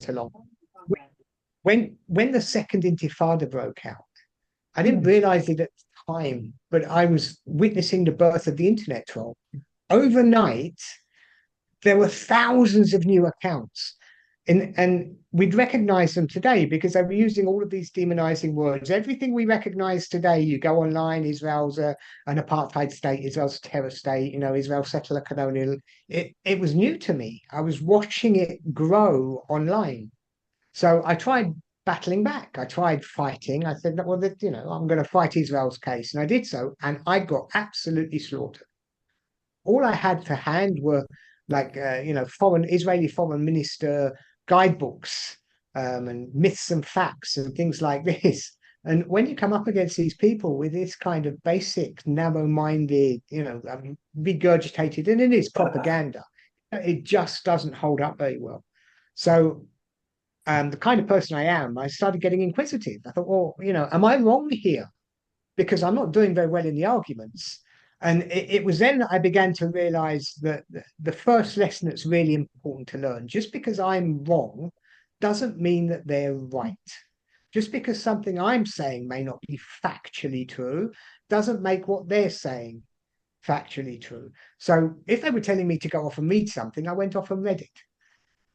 along. When the second Intifada broke out, I didn't realize it at the time, but I was witnessing the birth of the internet troll. Overnight, there were thousands of new accounts. And we'd recognize them today because they were using all of these demonizing words. Everything we recognize today, you go online, Israel's an apartheid state, Israel's a terror state, Israel settler colonial. It was new to me. I was watching it grow online. So I tried battling back. I tried fighting. I said, well, I'm going to fight Israel's case. And I did so. And I got absolutely slaughtered. All I had to hand were like, foreign Israeli foreign minister guidebooks and myths and facts and things like this. And when you come up against these people with this kind of basic, narrow-minded, regurgitated, and it is propaganda, it just doesn't hold up very well. So the kind of person I am, I started getting inquisitive. I thought, well, am I wrong here? Because I'm not doing very well in the arguments. And it was then that I began to realize that the first lesson that's really important to learn, just because I'm wrong doesn't mean that they're right. Just because something I'm saying may not be factually true doesn't make what they're saying factually true. So if they were telling me to go off and read something, I went off and read it.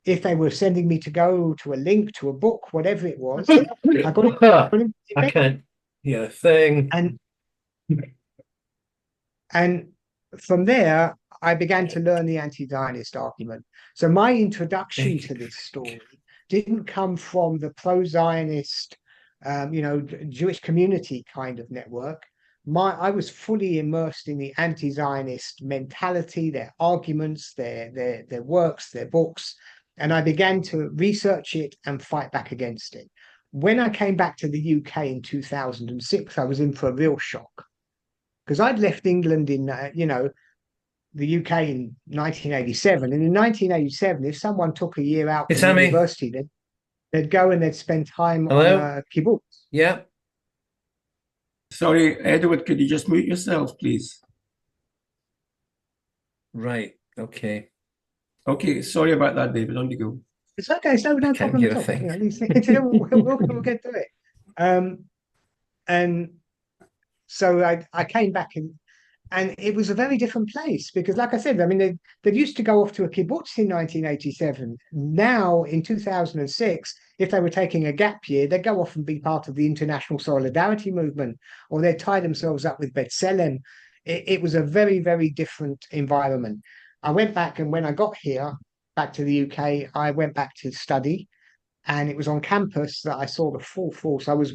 If they were sending me to go to a link to a book, whatever it was, I got it. I can't hear a thing. And from there, I began to learn the anti-Zionist argument. So my introduction to this story didn't come from the pro-Zionist, Jewish community kind of network. I was fully immersed in the anti-Zionist mentality, their arguments, their works, their books, and I began to research it and fight back against it. When I came back to the UK in 2006, I was in for a real shock because I'd left England in, the UK in 1987. And in 1987, if someone took a year out Hey, from Sammy. university, they'd go and they'd spend time on Hello? a kibbutz. Yeah. Sorry, Edward, could you just mute yourself, please? Right. Okay. Okay, sorry about that, David. On you go. It's okay. It's no Can't problem hear at a all. thing. We'll get to it. And so I came back and it was a very different place because, like I said, I mean, they used to go off to a kibbutz in 1987. Now, in 2006, if they were taking a gap year, they'd go off and be part of the international solidarity movement, or they'd tie themselves up with B'Tselem. It was a very, very different environment. I went back, and when I got here, back to the UK, I went back to study, and it was on campus that I saw the full force. I was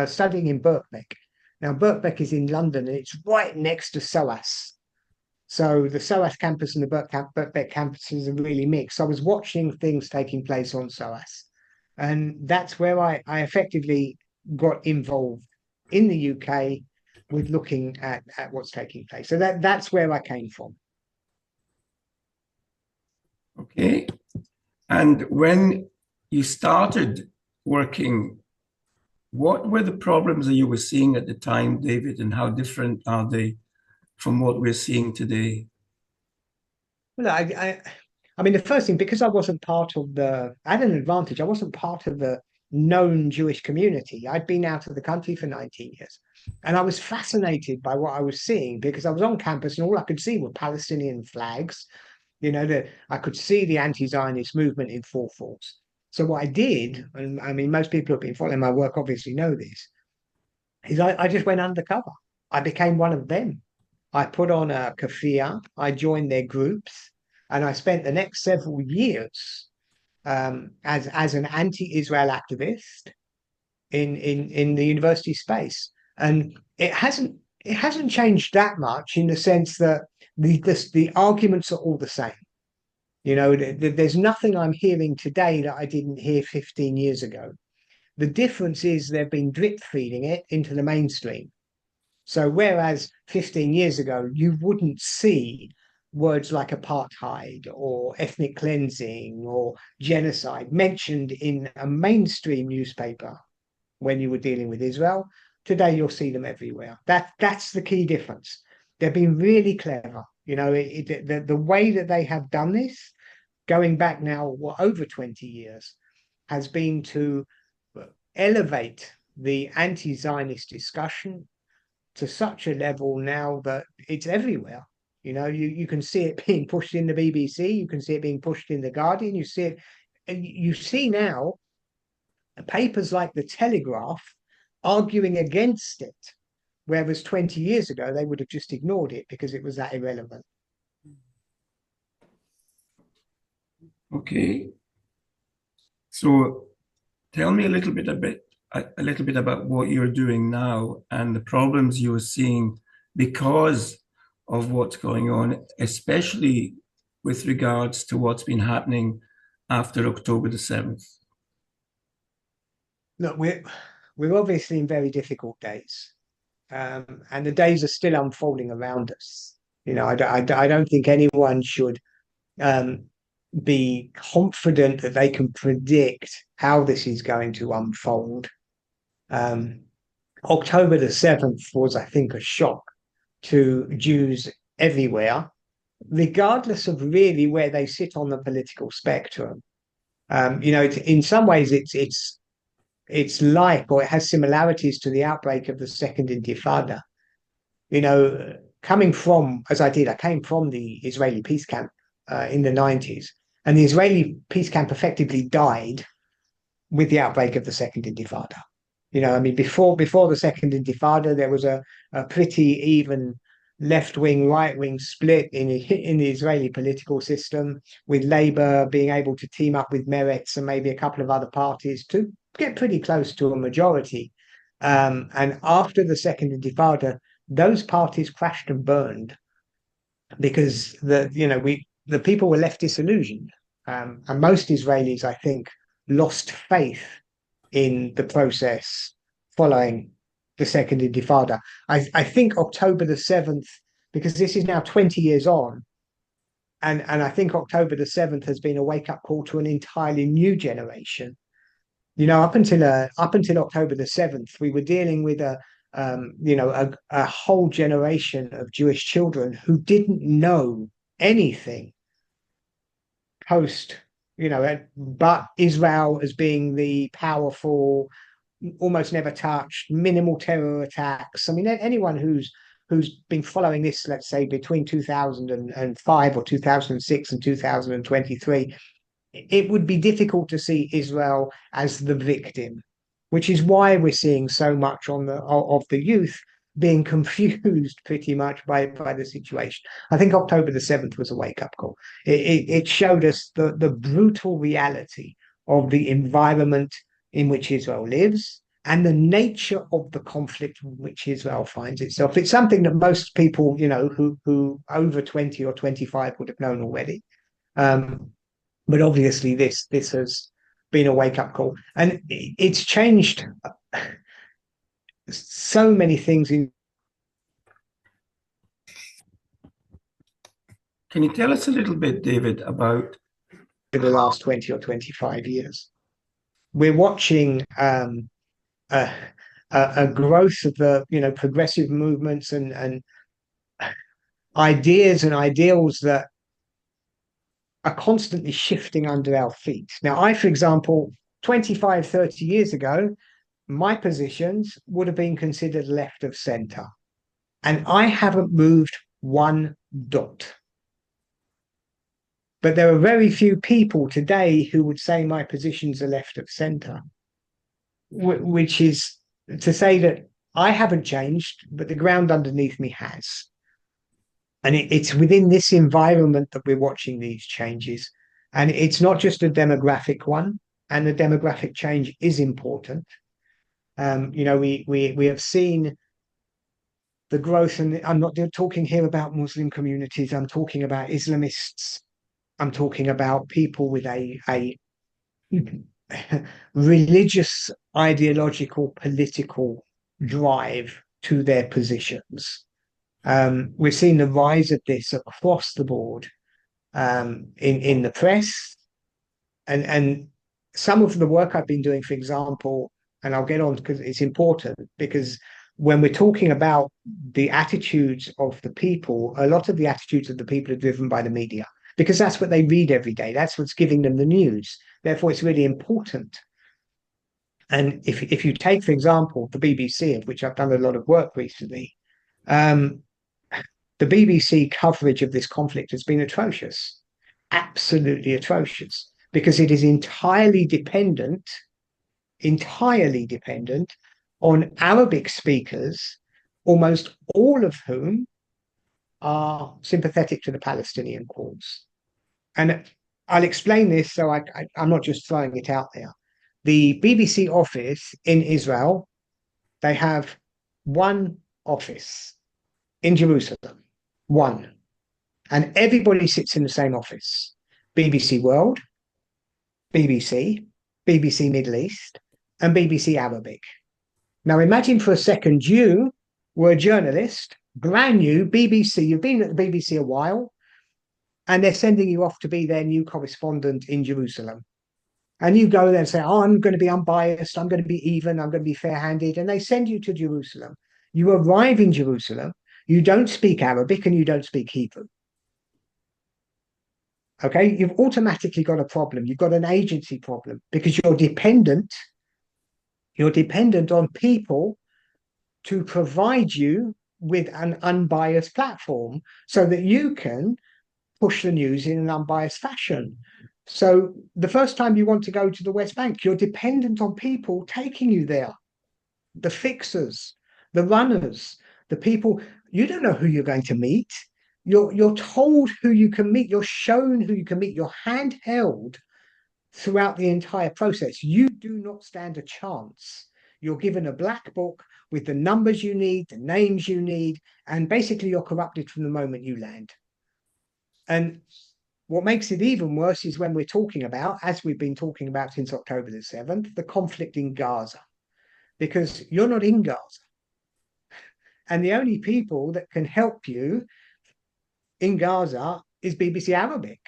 studying in Birkbeck. Now, Birkbeck is in London and it's right next to SOAS. So the SOAS campus and the Birkbeck campuses are really mixed. So I was watching things taking place on SOAS. And that's where I effectively got involved in the UK with looking at what's taking place. So that's where I came from. Okay. And when you started working, what were the problems that you were seeing at the time, David, and how different are they from what we're seeing today? Well, I mean, the first thing, because I wasn't part of I had an advantage. I wasn't part of the known Jewish community. I'd been out of the country for 19 years. And I was fascinated by what I was seeing because I was on campus and all I could see were Palestinian flags. I could see the anti-Zionist movement in full force. So what I did, and I mean, most people who've been following my work obviously know this, is I just went undercover. I became one of them. I put on a kafia, I joined their groups, and I spent the next several years as an anti-Israel activist in the university space. And it hasn't changed that much in the sense that the arguments are all the same. There's nothing I'm hearing today that I didn't hear 15 years ago. The difference is they've been drip feeding it into the mainstream. So whereas 15 years ago, you wouldn't see words like apartheid or ethnic cleansing or genocide mentioned in a mainstream newspaper when you were dealing with Israel, today you'll see them everywhere. That's the key difference. They've been really clever. The way that they have done this, going back now over 20 years, has been to elevate the anti-Zionist discussion to such a level now that it's everywhere. You can see it being pushed in the BBC, you can see it being pushed in the Guardian, you see it, and you see now papers like the Telegraph arguing against it, whereas 20 years ago they would have just ignored it because it was that irrelevant. Okay. So tell me a little bit about what you're doing now and the problems you're seeing because of what's going on, especially with regards to what's been happening after October the 7th. Look, we're obviously in very difficult days, and the days are still unfolding around us. I don't think anyone should be confident that they can predict how this is going to unfold. October the 7th was, I think, a shock to Jews everywhere, regardless of really where they sit on the political spectrum. In some ways, it's like, or it has similarities to the outbreak of the Second Intifada. Coming from, as I did, I came from the Israeli peace camp in the 90s, and the Israeli peace camp effectively died with the outbreak of the Second Intifada. Before the Second Intifada, there was a pretty even left-wing, right-wing split in the Israeli political system, with Labour being able to team up with Meretz and maybe a couple of other parties to get pretty close to a majority. And after the Second Intifada, those parties crashed and burned because the people were left disillusioned. And most Israelis, I think, lost faith in the process following the Second Intifada. I think October the 7th, because this is now 20 years on, and I think October the 7th has been a wake-up call to an entirely new generation. Up until October the 7th, we were dealing with a whole generation of Jewish children who didn't know anything post, but Israel as being the powerful, almost never touched, minimal terror attacks. Anyone who's been following this, let's say between 2005 or 2006 and 2023, it would be difficult to see Israel as the victim, which is why we're seeing so much of the youth being confused pretty much by the situation. I think October the 7th was a wake-up call. It showed us the brutal reality of the environment in which Israel lives and the nature of the conflict in which Israel finds itself. It's something that most people, who over 20 or 25 would have known already. But obviously this has been a wake-up call. And it's changed so many things in. Can you tell us a little bit, David, about the last 20 or 25 years? We're watching a growth of the progressive movements and ideas and ideals that are constantly shifting under our feet. Now, for example, 25, 30 years ago, my positions would have been considered left of center. And I haven't moved one dot. But there are very few people today who would say my positions are left of center, which is to say that I haven't changed, but the ground underneath me has. And it's within this environment that we're watching these changes. And it's not just a demographic one, and the demographic change is important. We have seen the growth, and I'm not talking here about Muslim communities, I'm talking about Islamists, I'm talking about people with a religious, ideological, political drive to their positions. We've seen the rise of this across the board in the press, and some of the work I've been doing, for example, and I'll get on because it's important, because when we're talking about the attitudes of the people, a lot of the attitudes of the people are driven by the media, because that's what they read every day. That's what's giving them the news. Therefore, it's really important. And if you take, for example, the BBC, of which I've done a lot of work recently, the BBC coverage of this conflict has been atrocious, absolutely atrocious, because it is entirely dependent on Arabic speakers, almost all of whom are sympathetic to the Palestinian cause. And I'll explain this, so I'm not just throwing it out there. The BBC office in Israel, they have one office in Jerusalem, one. And everybody sits in the same office. BBC World, BBC, BBC Middle East, and BBC Arabic. Now imagine for a second you were a journalist, brand new, BBC, you've been at the BBC a while, and they're sending you off to be their new correspondent in Jerusalem. And you go there and say, oh, I'm going to be unbiased, I'm going to be even, I'm going to be fair-handed. And they send you to Jerusalem. You arrive in Jerusalem, you don't speak Arabic and you don't speak Hebrew. Okay, you've automatically got a problem. You've got an agency problem because you're dependent on people to provide you with an unbiased platform so that you can push the news in an unbiased fashion. So the first time you want to go to the West Bank, you're dependent on people taking you there. The fixers, the runners, the people, you don't know who you're going to meet. You're told who you can meet. You're shown who you can meet. You're handheld throughout the entire process. You do not stand a chance. You're given a black book with the numbers you need, the names you need, and basically you're corrupted from the moment you land. And what makes it even worse is when we're talking about, as we've been talking about since October the 7th, the conflict in Gaza, because you're not in Gaza. And the only people that can help you in Gaza is BBC Arabic,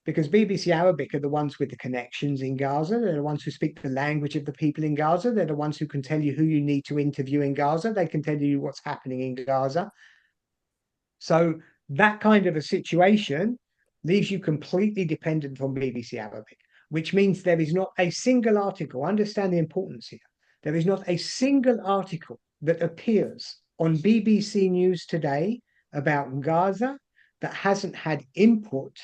because BBC Arabic are the ones with the connections in Gaza. They're the ones who speak the language of the people in Gaza. They're the ones who can tell you who you need to interview in Gaza. They can tell you what's happening in Gaza. So that kind of a situation leaves you completely dependent on BBC Arabic, which means there is not a single article, understand the importance here, there is not a single article that appears on BBC News today about Gaza that hasn't had input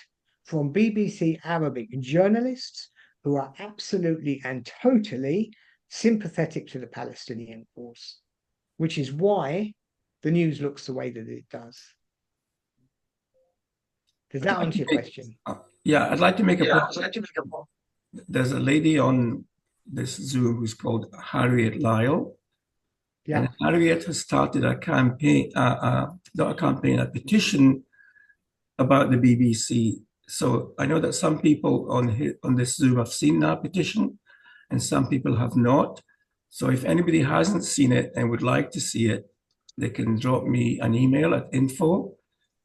from BBC Arabic journalists who are absolutely and totally sympathetic to the Palestinian cause, which is why the news looks the way that it does. Does that answer your question? Yeah, I'd like to make a point. There's a lady on this Zoom who's called Harriet Lyle. Yeah. And Harriet has started a campaign, not a campaign, a petition about the BBC. So I know that some people on this Zoom have seen that petition and some people have not. So if anybody hasn't seen it and would like to see it, they can drop me an email at info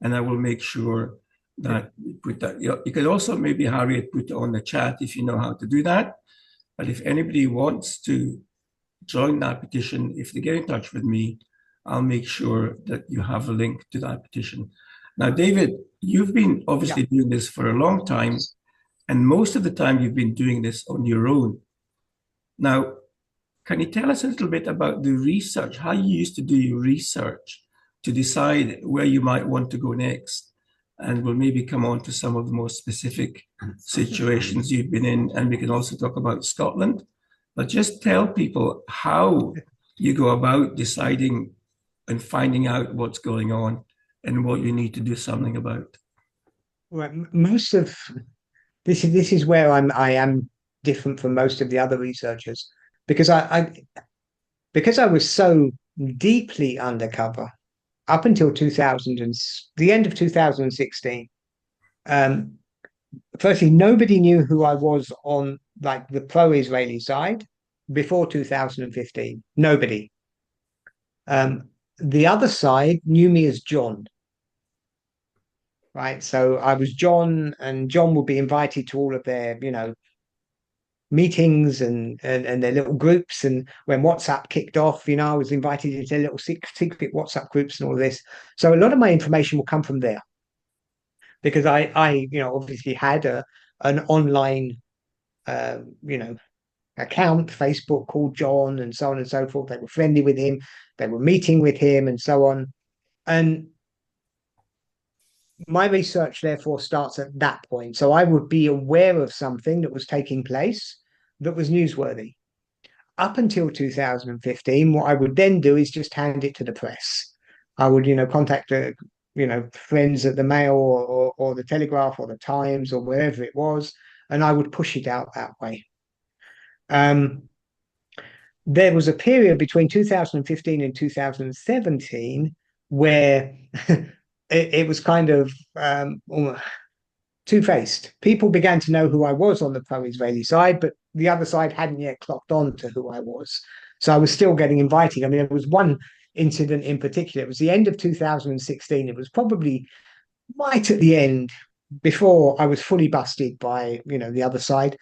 and I will make sure that we put that. You could also maybe, Harriet, put it on the chat if you know how to do that. But if anybody wants to join that petition, if they get in touch with me, I'll make sure that you have a link to that petition. Now, David, you've been obviously doing this for a long time, and most of the time you've been doing this on your own. Now, can you tell us a little bit about the research, how you used to do your research to decide where you might want to go next? And we'll maybe come on to some of the more specific situations you've been in, and we can also talk about Scotland. But just tell people how you go about deciding and finding out what's going on and what you need to do something about. Well, most of this is where I am different from most of the other researchers, because I was so deeply undercover up until the end of 2016. Firstly, nobody knew who I was on like the pro-Israeli side before 2015. Nobody. The other side knew me as John. Right. So I was John, and John would be invited to all of their, meetings and their little groups. And when WhatsApp kicked off, I was invited into their little secret WhatsApp groups and all of this. So a lot of my information will come from there, because I obviously had an online you know, account, Facebook, called John, and so on and so forth. They were friendly with him. They were meeting with him, and so on. And my research therefore starts at that point. So I would be aware of something that was taking place that was newsworthy. Up until 2015, what I would then do is just hand it to the press. I would, contact friends at the Mail or the Telegraph or the Times or wherever it was, and I would push it out that way. There was a period between 2015 and 2017 where it was kind of two-faced. People began to know who I was on the pro-Israeli side, but the other side hadn't yet clocked on to who I was. So I was still getting invited. I mean, there was one incident in particular. It was the end of 2016. It was probably right at the end, before I was fully busted by, the other side.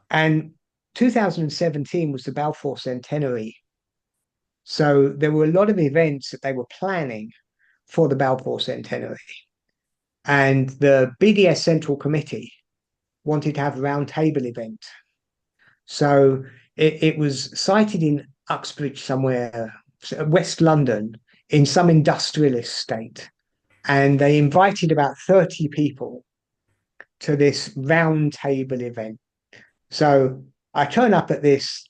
And 2017 was the Balfour Centenary. So there were a lot of events that they were planning for the Balfour Centenary. And the BDS Central Committee wanted to have a roundtable event. So it was sited in Uxbridge somewhere, West London, in some industrial estate. And they invited about 30 people to this roundtable event. So I turn up at this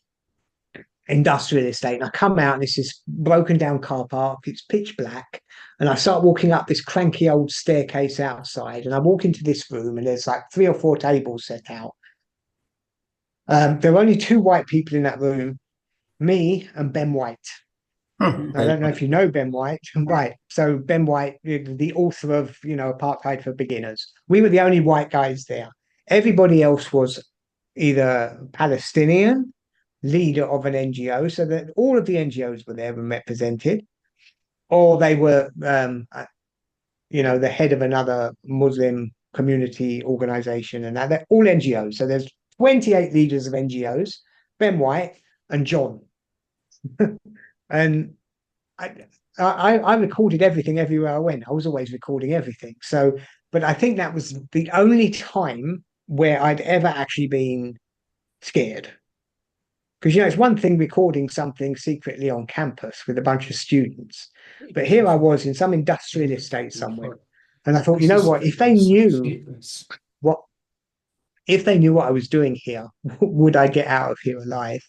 industrial estate and I come out and it's this broken down car park. It's pitch black. And I start walking up this cranky old staircase outside. And I walk into this room and there's like 3 or 4 tables set out. There were only 2 white people in that room, me and Ben White. I don't know if you know Ben White. Right. So Ben White, the author of, Apartheid for Beginners. We were the only white guys there. Everybody else was either Palestinian, leader of an NGO, so that all of the NGOs were there and represented, or they were, the head of another Muslim community organization, and that they're all NGOs. So there's 28 leaders of NGOs, Ben White and John. And I recorded everything everywhere I went. I was always recording everything. So, but I think that was the only time where I'd ever actually been scared. Because, it's one thing recording something secretly on campus with a bunch of students. But here I was in some industrial estate somewhere. And I thought, you know what, if they knew what I was doing here, would I get out of here alive?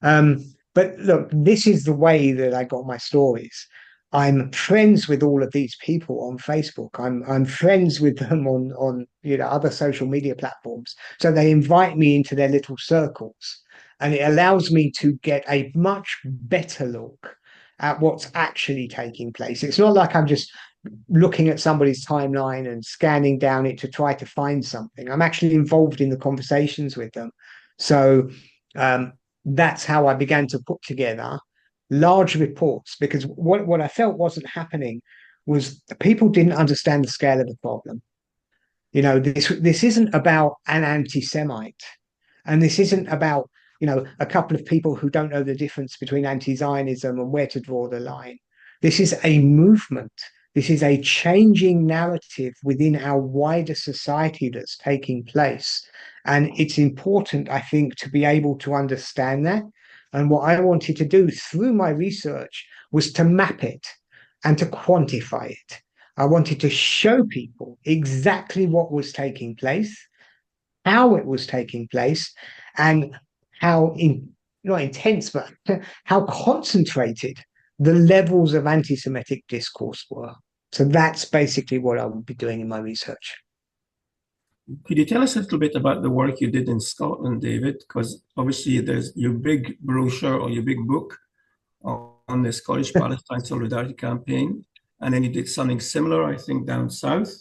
But look, this is the way that I got my stories. I'm friends with all of these people on Facebook. I'm friends with them on other social media platforms. So they invite me into their little circles, and it allows me to get a much better look at what's actually taking place. It's not like I'm just looking at somebody's timeline and scanning down it to try to find something. I'm actually involved in the conversations with them. So that's how I began to put together large reports, because what I felt wasn't happening was people didn't understand the scale of the problem. This isn't about an anti-Semite, and this isn't about a couple of people who don't know the difference between anti-Zionism and where to draw the line. This is a movement. This is a changing narrative within our wider society that's taking place. And it's important, I think, to be able to understand that. And what I wanted to do through my research was to map it and to quantify it. I wanted to show people exactly what was taking place, how it was taking place, and how not intense, but how concentrated the levels of anti-Semitic discourse were. So that's basically what I will be doing in my research. Could you tell us a little bit about the work you did in Scotland, David? Because obviously there's your big brochure or your big book on the Scottish Palestine Solidarity Campaign, and then you did something similar, I think, down south.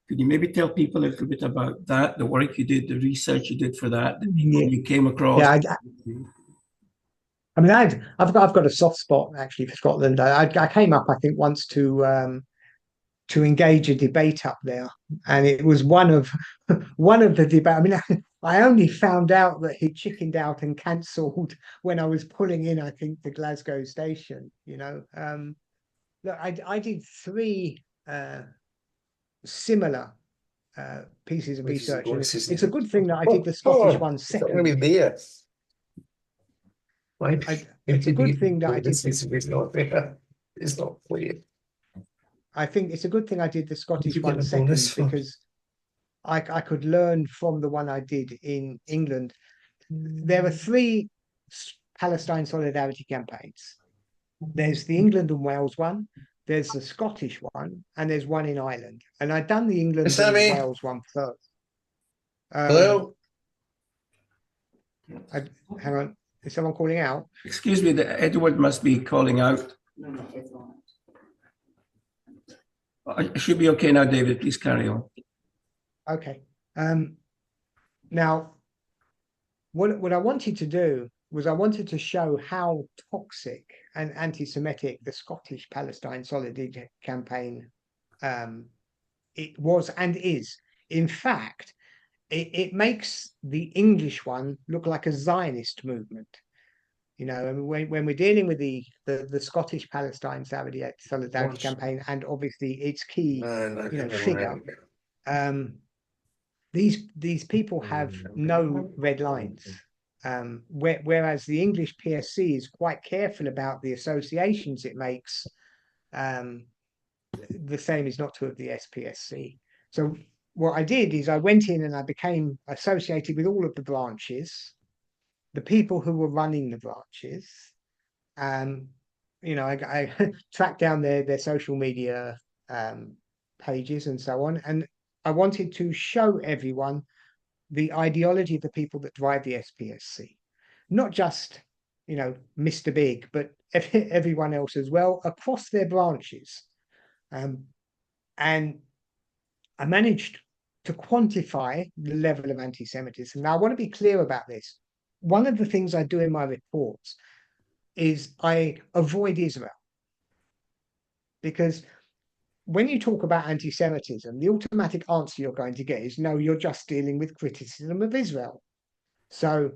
Could you maybe tell people a little bit about that, the work you did, the research you did for that, the people you came across? Yeah, I mean, I've got a soft spot actually for Scotland. I came up, I think, once to engage a debate up there, and it was one of the debate. I mean, I only found out that he chickened out and cancelled when I was pulling in, I think, the Glasgow station. Look, I did 3 similar pieces of Which is research, and voices it's a now. good thing that I did the Scottish one It's not going to second. be there. Why? It's a good thing that I did. It's not there. It's not playing. I think it's a good thing I did the Scottish you get one a second bonus for? because I could learn from the one I did in England. There are three Palestine solidarity campaigns. There's the England and Wales one, there's the Scottish one, and there's one in Ireland. And I'd done the England and Sammy? Wales one first. Hello? Hang on, is someone calling out? Excuse me, Edward must be calling out. It should be okay now, David. Please carry on. Okay. Now, what I wanted to do was I wanted to show how toxic and anti-Semitic the Scottish Palestine Solidarity campaign it was and is. In fact, it makes the English one look like a Zionist movement. You know, and when we're dealing with the Scottish Palestine Solidarity campaign, and obviously its key figure, these people have no red lines. Whereas the English PSC is quite careful about the associations it makes. The same is not true of the SPSC. So what I did is I went in and I became associated with all of the branches, the people who were running the branches. You know, I tracked down their social media pages and so on, and I wanted to show everyone the ideology of the people that drive the SPSC, not just, you know, Mr. Big, but everyone else as well across their branches. And I managed to quantify the level of anti-Semitism. Now, I want to be clear about this. One of the things I do in my reports is I avoid Israel. Because when you talk about anti-Semitism, the automatic answer you're going to get is, no, you're just dealing with criticism of Israel. So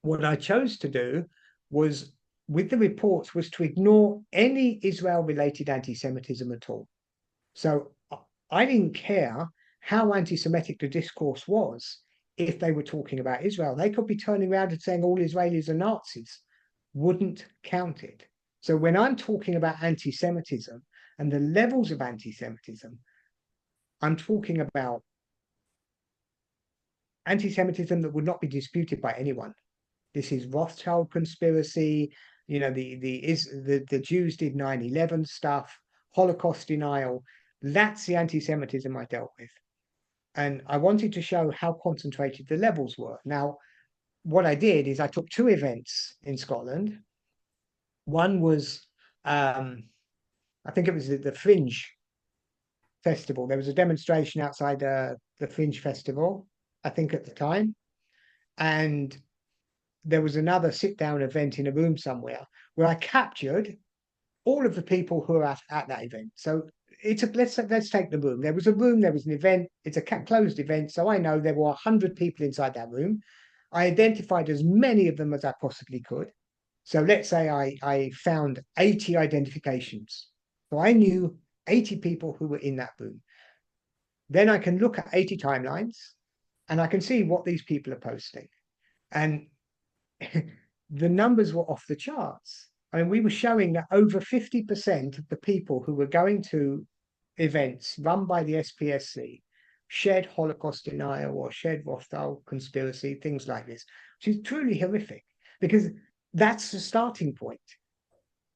what I chose to do was, with the reports, was to ignore any Israel-related anti-Semitism at all. So I didn't care how anti-Semitic the discourse was if they were talking about Israel. They could be turning around and saying all Israelis are Nazis. Wouldn't count it. So when I'm talking about anti-Semitism and the levels of anti-Semitism, I'm talking about anti-Semitism that would not be disputed by anyone. This is Rothschild conspiracy, you know, the Jews did 9/11 stuff, Holocaust denial. That's the anti-Semitism I dealt with. And I wanted to show how concentrated the levels were. Now, what I did is I took two events in Scotland. One was, I think it was the Fringe Festival. There was a demonstration outside the Fringe Festival, I think at the time. And there was another sit-down event in a room somewhere where I captured all of the people who were at that event. So let's take the room. There was a room, there was an event, it's a closed event. So I know there were 100 people inside that room. I identified as many of them as I possibly could. So let's say I found 80 identifications. So I knew 80 people who were in that room. Then I can look at 80 timelines and I can see what these people are posting. And the numbers were off the charts. I mean, we were showing that over 50% of the people who were going to events run by the SPSC shared Holocaust denial or shared Rothschild conspiracy, things like this, which is truly horrific because that's the starting point.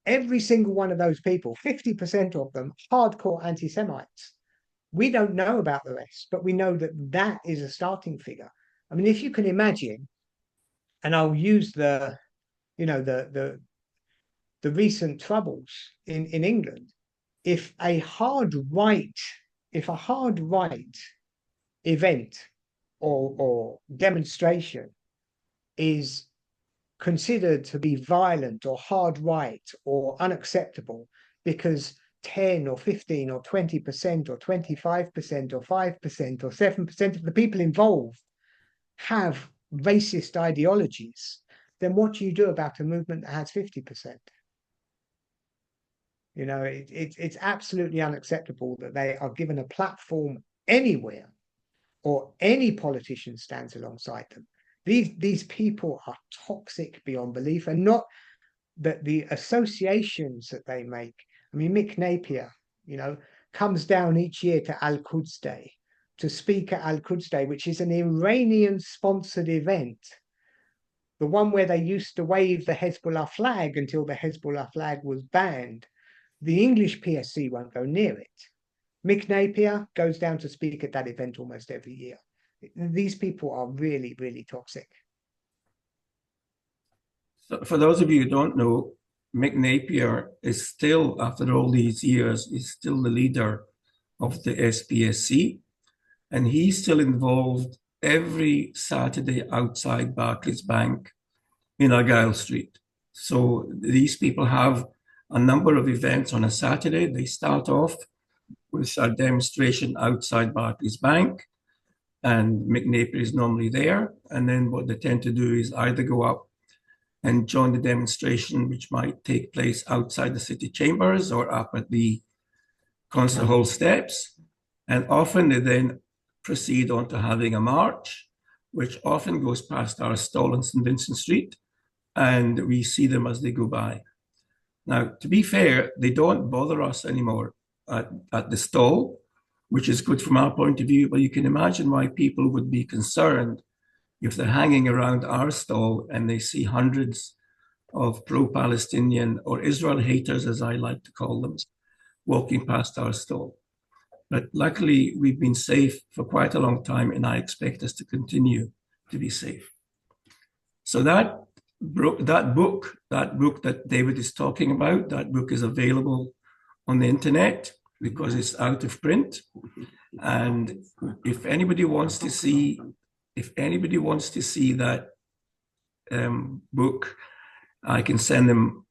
Every single one of those people, 50% of them, hardcore anti-Semites. We don't know about the rest, but we know that that is a starting figure. I mean, if you can imagine, and I'll use the recent troubles in England, if a hard right event or demonstration is considered to be violent or hard right or unacceptable because 10 or 15 or 20% or 25% or 5% or 7% of the people involved have racist ideologies, then what do you do about a movement that has 50%? You know, it's absolutely unacceptable that they are given a platform anywhere or any politician stands alongside them. These people are toxic beyond belief, and not that the associations that they make. I mean, Mick Napier, comes down each year to Al-Quds Day to speak at Al-Quds Day, which is an Iranian-sponsored event, the one where they used to wave the Hezbollah flag until the Hezbollah flag was banned. The English PSC won't go near it. Mick Napier goes down to speak at that event almost every year. These people are really, really toxic. So for those of you who don't know, Mick Napier is still, after all these years, is still the leader of the SPSC, and he's still involved every Saturday outside Barclays Bank in Argyle Street. So these people have a number of events on a Saturday. They start off with a demonstration outside Barclays Bank, and Mick Napier is normally there. And then what they tend to do is either go up and join the demonstration, which might take place outside the city chambers or up at the Concert Hall steps. And often they then proceed on to having a march, which often goes past our stall on St. Vincent Street, and we see them as they go by. Now, to be fair, they don't bother us anymore at the stall, which is good from our point of view, but you can imagine why people would be concerned if they're hanging around our stall and they see hundreds of pro-Palestinian or Israel haters, as I like to call them, walking past our stall. But luckily, we've been safe for quite a long time, and I expect us to continue to be safe. So that book that David is talking about, that book is available on the internet because it's out of print. And if anybody wants to see that book, I can send them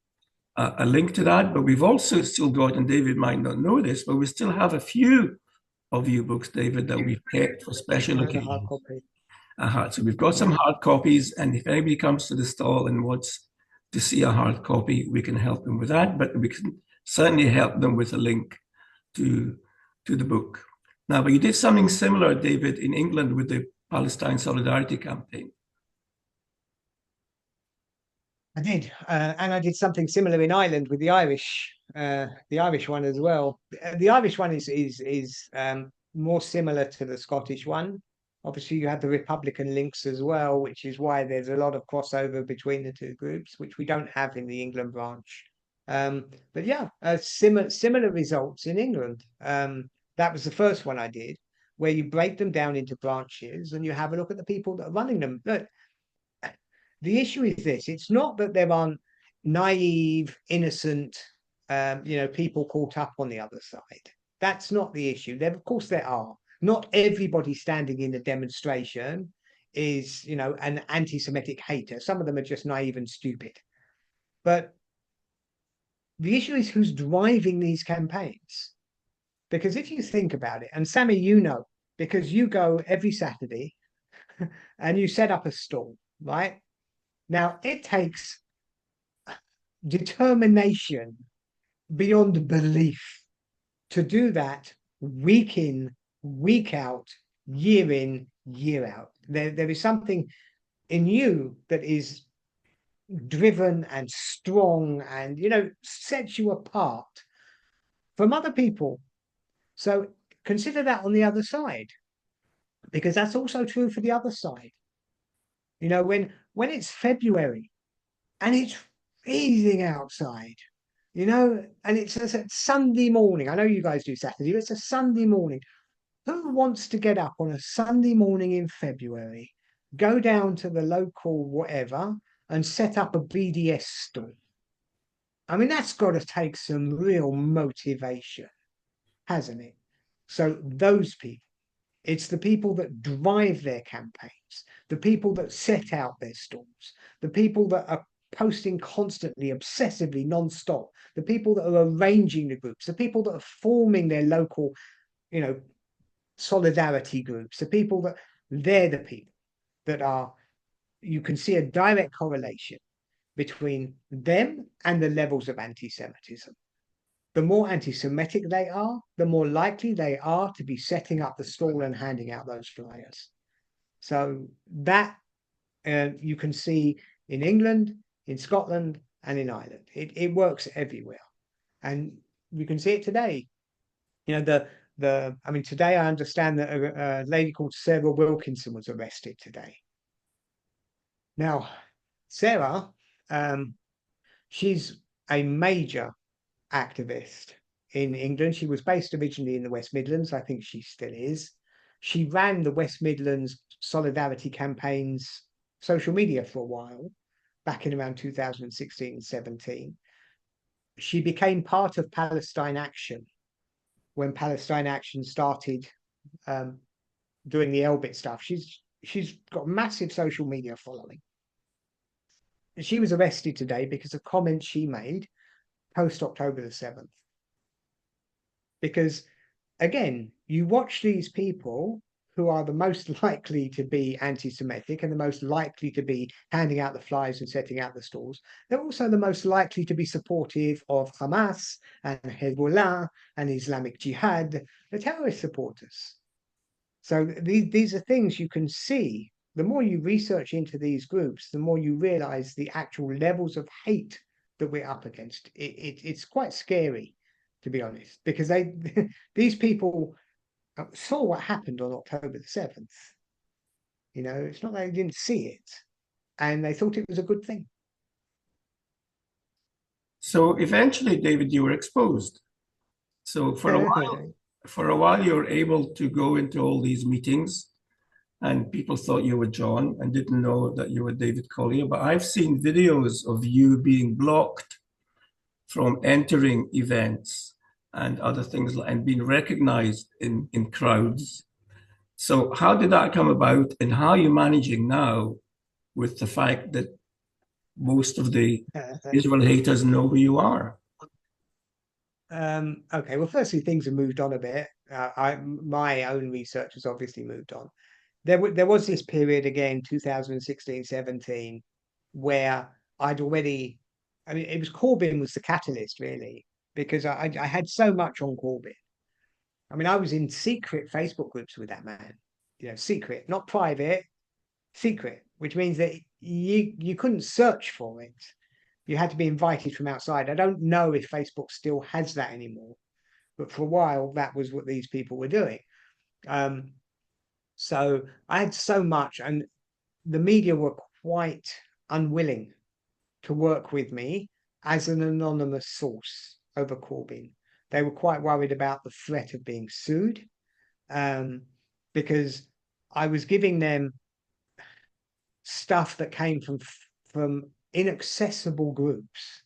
a link to that. But we've also still got, and David might not know this, but we still have a few of your books, David, that we've kept for special occasions. So we've got some hard copies, and if anybody comes to the stall and wants to see a hard copy, we can help them with that. But we can certainly help them with a link to the book. Now, but you did something similar, David, in England with the Palestine Solidarity Campaign. I did, and I did something similar in Ireland with the Irish one as well. The Irish one is more similar to the Scottish one. Obviously, you have the Republican links as well, which is why there's a lot of crossover between the two groups, which we don't have in the England branch. But yeah, similar results in England. That was the first one I did, where you break them down into branches and you have a look at the people that are running them. Look, the issue is this: it's not that there aren't naive, innocent, people caught up on the other side. That's not the issue. Of course, there are. Not everybody standing in a demonstration is, an anti-Semitic hater. Some of them are just naive and stupid. But the issue is who's driving these campaigns. Because if you think about it, and Sammy, because you go every Saturday and you set up a stall, right? Now, it takes determination beyond belief to do that week in, week out, year in, year out. There is something in you that is driven and strong and, sets you apart from other people. So consider that on the other side, because that's also true for the other side. When it's February and it's freezing outside, and it's a Sunday morning. I know you guys do Saturday, but it's a Sunday morning. Who wants to get up on a Sunday morning in February, go down to the local whatever, and set up a BDS stall? I mean, that's got to take some real motivation, hasn't it? So those people, it's the people that drive their campaigns, the people that set out their stalls, the people that are posting constantly, obsessively, non-stop, the people that are arranging the groups, the people that are forming their local, solidarity groups, they're the people that are, you can see a direct correlation between them and the levels of anti-Semitism. the more anti-Semitic they are, the more likely they are to be setting up the stall and handing out those flyers. So that you can see in England, in Scotland, and in Ireland. It works everywhere, and you can see it today. You know, I mean, today I understand that a lady called Sarah Wilkinson was arrested today. Now, Sarah, she's a major activist in England. She was based originally in the West Midlands. I think she still is. She ran the West Midlands solidarity campaigns social media for a while, back in around 2016 and 17. She became part of Palestine Action when Palestine Action started doing the Elbit stuff. She's got a massive social media following. She was arrested today because of comments she made post October the 7th. Because again, you watch these people who are the most likely to be anti-Semitic and the most likely to be handing out the flyers and setting out the stalls. They're also the most likely to be supportive of Hamas and Hezbollah and Islamic Jihad, the terrorist supporters. So these are things you can see. The more you research into these groups, the more you realize the actual levels of hate that we're up against. It's quite scary, to be honest, because these people saw what happened on October the 7th. You know, it's not that they didn't see it, and they thought it was a good thing. So eventually, David, you were exposed. So for a while, you were able to go into all these meetings, and people thought you were John and didn't know that you were David Collier. But I've seen videos of you being blocked from entering events and other things, and being recognized in crowds. So how did that come about, and how are you managing now with the fact that most of the Israel haters know who you are? Okay, well, firstly, things have moved on a bit. My own research has obviously moved on. There was this period again, 2016, 17, where I'd already, I mean, it was Corbyn was the catalyst, really, because I had so much on Corbyn. I mean, I was in secret Facebook groups with that man, you know, secret, not private, secret, which means that you couldn't search for it. You had to be invited from outside. I don't know if Facebook still has that anymore, but for a while, that was what these people were doing. So I had so much, and the media were quite unwilling to work with me as an anonymous source over Corbyn. They were quite worried about the threat of being sued, because I was giving them stuff that came from inaccessible groups.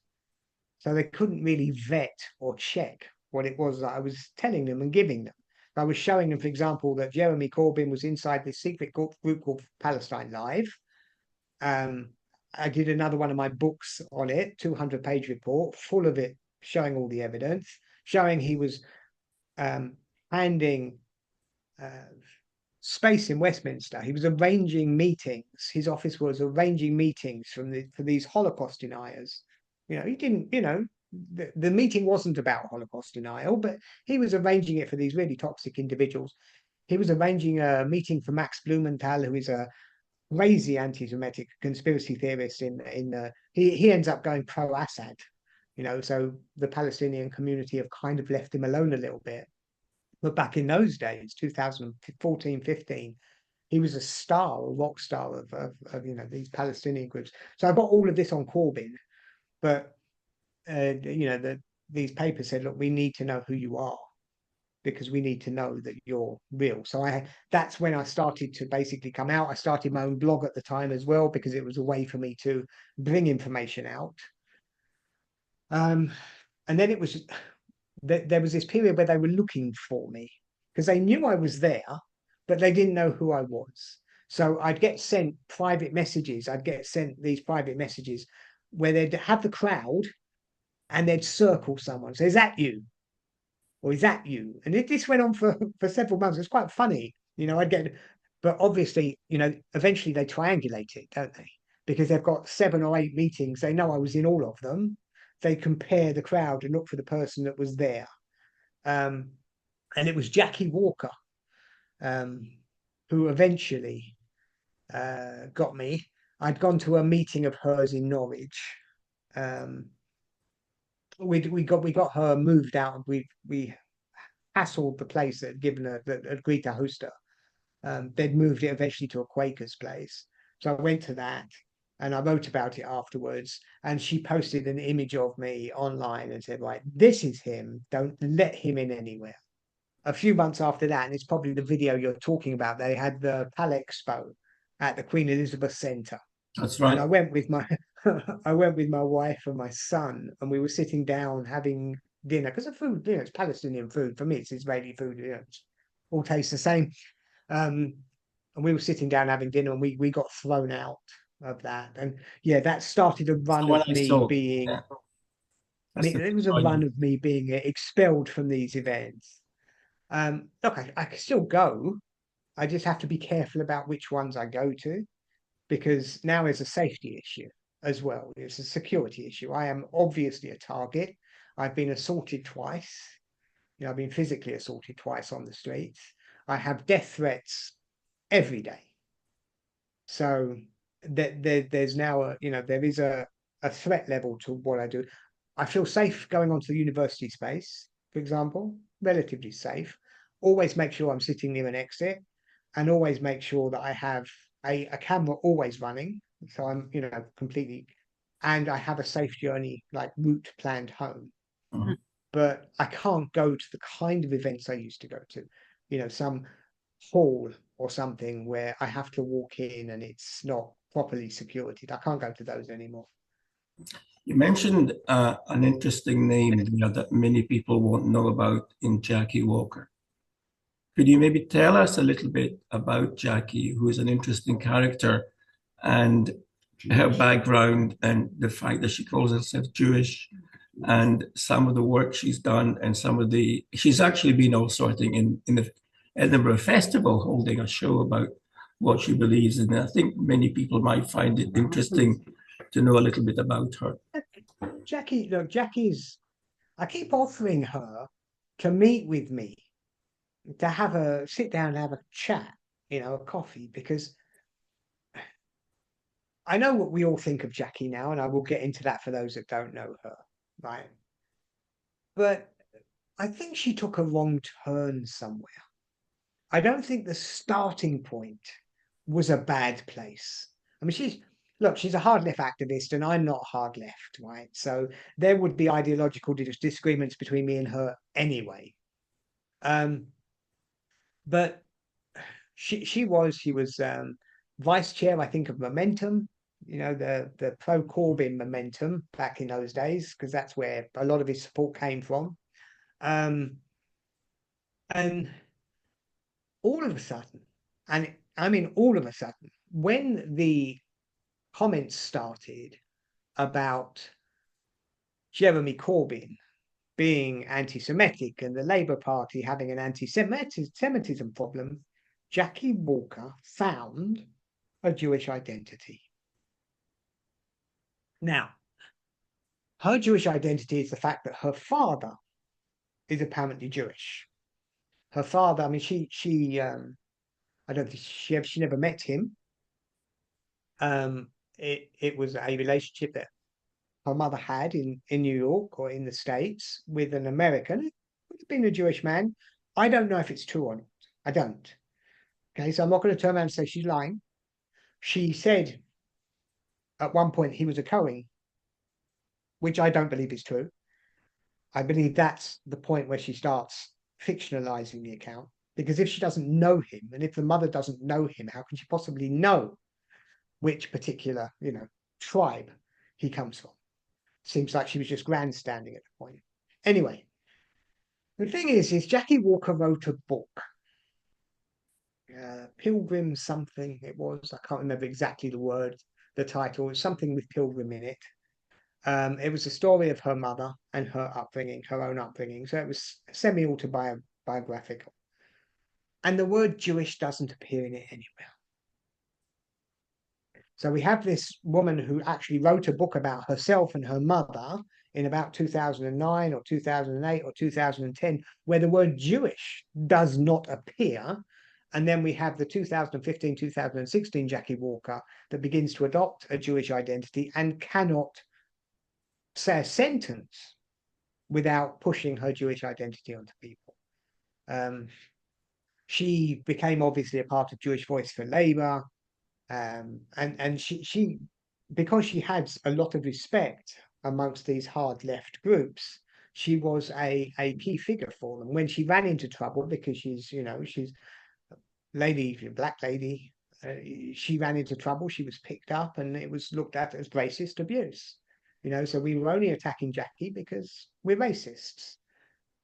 So they couldn't really vet or check what it was that I was telling them and giving them. I was showing them, for example, that Jeremy Corbyn was inside this secret group called Palestine Live. I did another one of my books on it, 200-page report, full of it, showing all the evidence, showing he was handing space in Westminster. He was arranging meetings. His office was arranging meetings for these Holocaust deniers. You know, he didn't, you know, the meeting wasn't about Holocaust denial, but he was arranging it for these really toxic individuals. He was arranging a meeting for Max Blumenthal, who is a crazy anti-Semitic conspiracy theorist. He ends up going pro-Assad, you know, so the Palestinian community have kind of left him alone a little bit. But back in those days, 2014, 15, he was a star, a rock star of you know, these Palestinian groups. So I got all of this on Corbyn, but you know, these papers said, look, we need to know who you are, because we need to know that you're real. So that's when I started to basically come out. I started my own blog at the time as well, because it was a way for me to bring information out. And then it was, there was this period where they were looking for me, because they knew I was there, but they didn't know who I was. So I'd get sent private messages. I'd get sent these private messages where they'd have the crowd and they'd circle someone. So is that you? Or is that you? And this went on for several months. It's quite funny. You know, I'd get, but obviously, you know, eventually they triangulate it, don't they? Because they've got 7 or 8 meetings. They know I was in all of them. they compare the crowd and look for the person that was there. And it was Jackie Walker, who eventually got me. I'd gone to a meeting of hers in Norwich. We got her moved out. We hassled the place that had given her, that had agreed to host her. They'd moved it eventually to a Quaker's place. So I went to that and I wrote about it afterwards. And she posted an image of me online and said, right, this is him. Don't let him in anywhere. A few months after that, and it's probably the video you're talking about, they had the PAL Expo at the Queen Elizabeth Centre. That's right. And I went with my I went with my wife and my son, and we were sitting down having dinner because the food, it's Palestinian food. For me, it's Israeli food. It's all tastes the same. And we were sitting down having dinner, and we got thrown out of that. And yeah, that started a run When of I me saw, being. yeah. That's the It was a point. run of me being expelled from these events. Look, I can still go. I just have to be careful about which ones I go to, because now there's a safety issue as well. It's a security issue. I am obviously a target. I've been assaulted twice. I've been physically assaulted twice on the streets. I have death threats every day. So there's now there is a threat level to what I do. I feel safe going onto the university space, for example, relatively safe. Always make sure I'm sitting near an exit, and always make sure that I have a camera always running. So I'm, completely, and I have a safe journey, like route planned home. Mhm. But I can't go to the kind of events I used to go to, some hall or something where I have to walk in and it's not properly security. I can't go to those anymore. You mentioned an interesting name there that many people won't know about in Jackie Walker. Could you maybe tell us a little bit about Jackie, who is an interesting character, and her background and the fact that she calls herself Jewish, and some of the work she's done, and she's actually been also, I think, in the Edinburgh Festival holding a show about what she believes in. I think many people might find it interesting to know a little bit about her. Jackie, look, I keep offering her to meet with me, to have a sit down and have a chat, a coffee, because I know what we all think of Jackie now, and I will get into that for those that don't know her, right? But I think she took a wrong turn somewhere. I don't think the starting point was a bad place. I mean, she's a hard left activist, and I'm not hard left, right? So there would be ideological disagreements between me and her anyway. But she was vice chair, I think, of Momentum, the pro Corbyn Momentum back in those days, because that's where a lot of his support came from. And all of a sudden, and I mean all of a sudden, when the comments started about Jeremy Corbyn being anti-Semitic and the Labour Party having an anti-Semitism problem, Jackie Walker found a Jewish identity. Now, her Jewish identity is the fact that her father is apparently Jewish. Her father, I mean, I don't think she never met him. It was a relationship that her mother had in New York or in the States with an American, would have been a Jewish man. I don't know if it's true or not. I don't. Okay, so I'm not going to turn around and say she's lying. She said at one point he was a Cohen, which I don't believe is true. I believe that's the point where she starts fictionalizing the account, because if she doesn't know him, and if the mother doesn't know him, how can she possibly know which particular, tribe he comes from? Seems like she was just grandstanding at the point. Anyway, the thing is Jackie Walker wrote a book. Pilgrim something it was. I can't remember exactly the title. It's something with Pilgrim in it. It was a story of her mother and her upbringing, her own upbringing. So it was semi-autobiographical. And the word Jewish doesn't appear in it anywhere. So we have this woman who actually wrote a book about herself and her mother in about 2009 or 2008 or 2010, where the word Jewish does not appear. And then we have the 2015, 2016 Jackie Walker that begins to adopt a Jewish identity and cannot say a sentence without pushing her Jewish identity onto people. She became obviously a part of Jewish Voice for Labour. And she, because she had a lot of respect amongst these hard left groups, she was a key figure for them. When she ran into trouble, because she's black lady, she ran into trouble, she was picked up, and it was looked at as racist abuse. So we were only attacking Jackie because we're racists.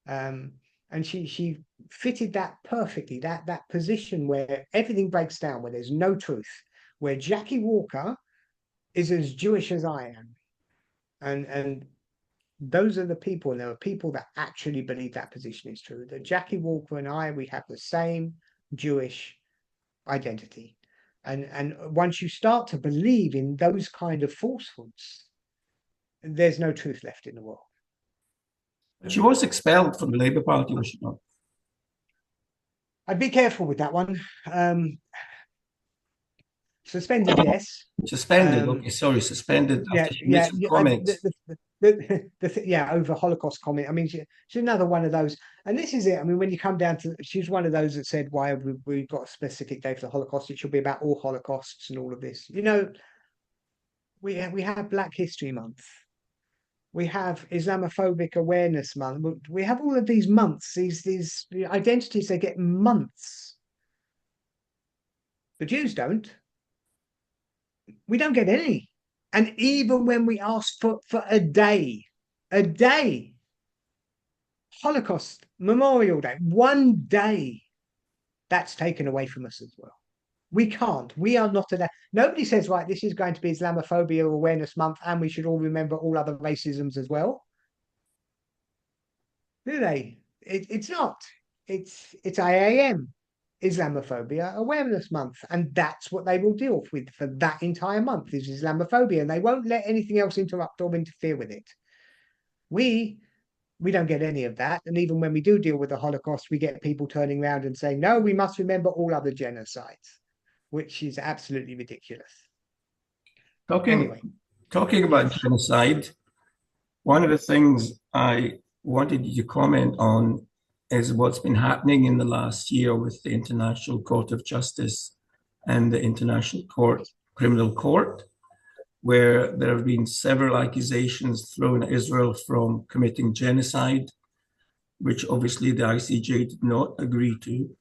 And she fitted that perfectly, that position where everything breaks down, where there's no truth, where Jackie Walker is as Jewish as I am. And those are the people, and there are people that actually believe that position is true, that Jackie Walker and I, we have the same Jewish identity. And once you start to believe in those kind of falsehoods, there's no truth left in the world. She was expelled from the Labour Party, was she not? I'd be careful with that one. Suspended, yes. Suspended. Okay, sorry, suspended after she made some comments. Over Holocaust comment. I mean, she's another one of those. And this is it. I mean, when you come down to, she's one of those that said, "Why have we got a specific day for the Holocaust? It should be about all Holocausts and all of this." We have Black History Month. We have Islamophobic Awareness Month. We have all of these months, these identities. They get months. The Jews don't. We don't get any. And even when we ask for a day, Holocaust Memorial Day, one day, that's taken away from us as well. We can't. We are not allowed. Nobody says, right, this is going to be Islamophobia Awareness Month, and we should all remember all other racisms as well. Do they? It's not. It's IAM, Islamophobia Awareness Month, and that's what they will deal with for that entire month is Islamophobia, and they won't let anything else interrupt or interfere with it. We don't get any of that, and even when we do deal with the Holocaust, we get people turning around and saying, no, we must remember all other genocides, which is absolutely ridiculous. Talking about genocide, one of the things I wanted you to comment on is what's been happening in the last year with the International Court of Justice and the International Criminal Court, where there have been several accusations thrown at Israel from committing genocide, which obviously the ICJ did not agree to.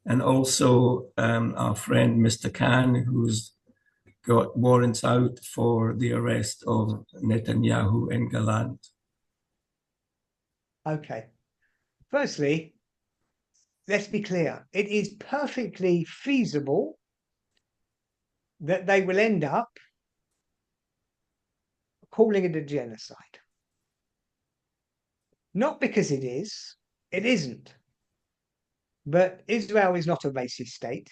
And also our friend, Mr. Khan, who's got warrants out for the arrest of Netanyahu in Galant. Okay. Firstly, let's be clear. It is perfectly feasible that they will end up calling it a genocide. Not because it isn't. But Israel is not a racist state.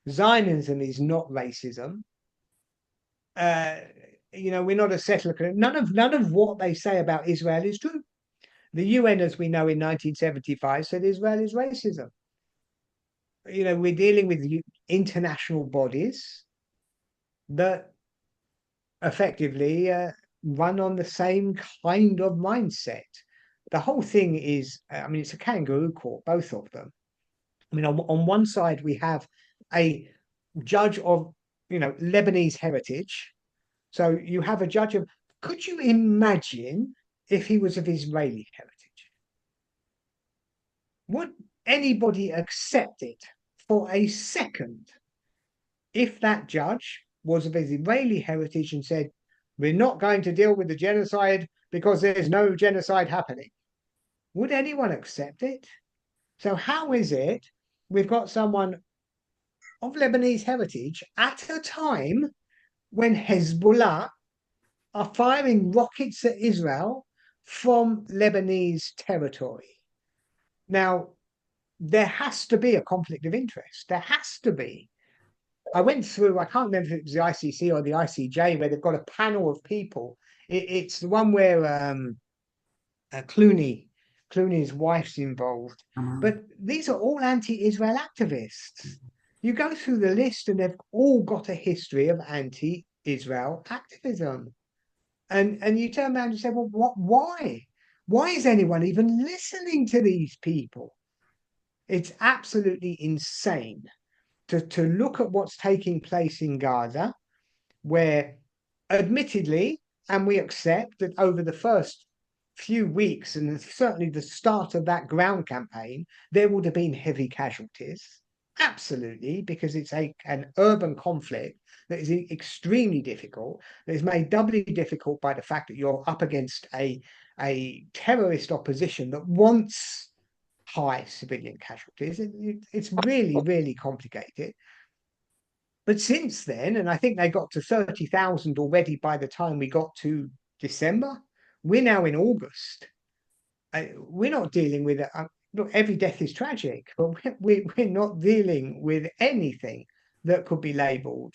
Zionism is not racism. We're not a settler. None of what they say about Israel is true. The UN, as we know, in 1975 said Israel is racism. We're dealing with international bodies that effectively run on the same kind of mindset. The whole thing is, it's a kangaroo court, both of them. On one side, we have a judge of, Lebanese heritage. So you have a judge of, could you imagine if he was of Israeli heritage? Would anybody accept it for a second if that judge was of Israeli heritage and said, we're not going to deal with the genocide because there's no genocide happening? Would anyone accept it? So how is it we've got someone of Lebanese heritage at a time when Hezbollah are firing rockets at Israel from Lebanese territory? Now, there has to be a conflict of interest. There has to be. I went through, I can't remember if it was the ICC or the ICJ, where they've got a panel of people. It's the one where Clooney's wife's involved. But these are all anti-Israel activists. You go through the list and they've all got a history of anti-Israel activism. And you turn around and say, well, why? Why is anyone even listening to these people? It's absolutely insane to look at what's taking place in Gaza, where admittedly, and we accept that over the first few weeks and certainly the start of that ground campaign, there would have been heavy casualties. Absolutely, because it's an urban conflict that is extremely difficult, that is made doubly difficult by the fact that you're up against a terrorist opposition that wants high civilian casualties. It's really, really complicated. But since then, and I think they got to 30,000 already by the time we got to December, we're now in August. We're not dealing with it. Look, every death is tragic, but we're not dealing with anything that could be labeled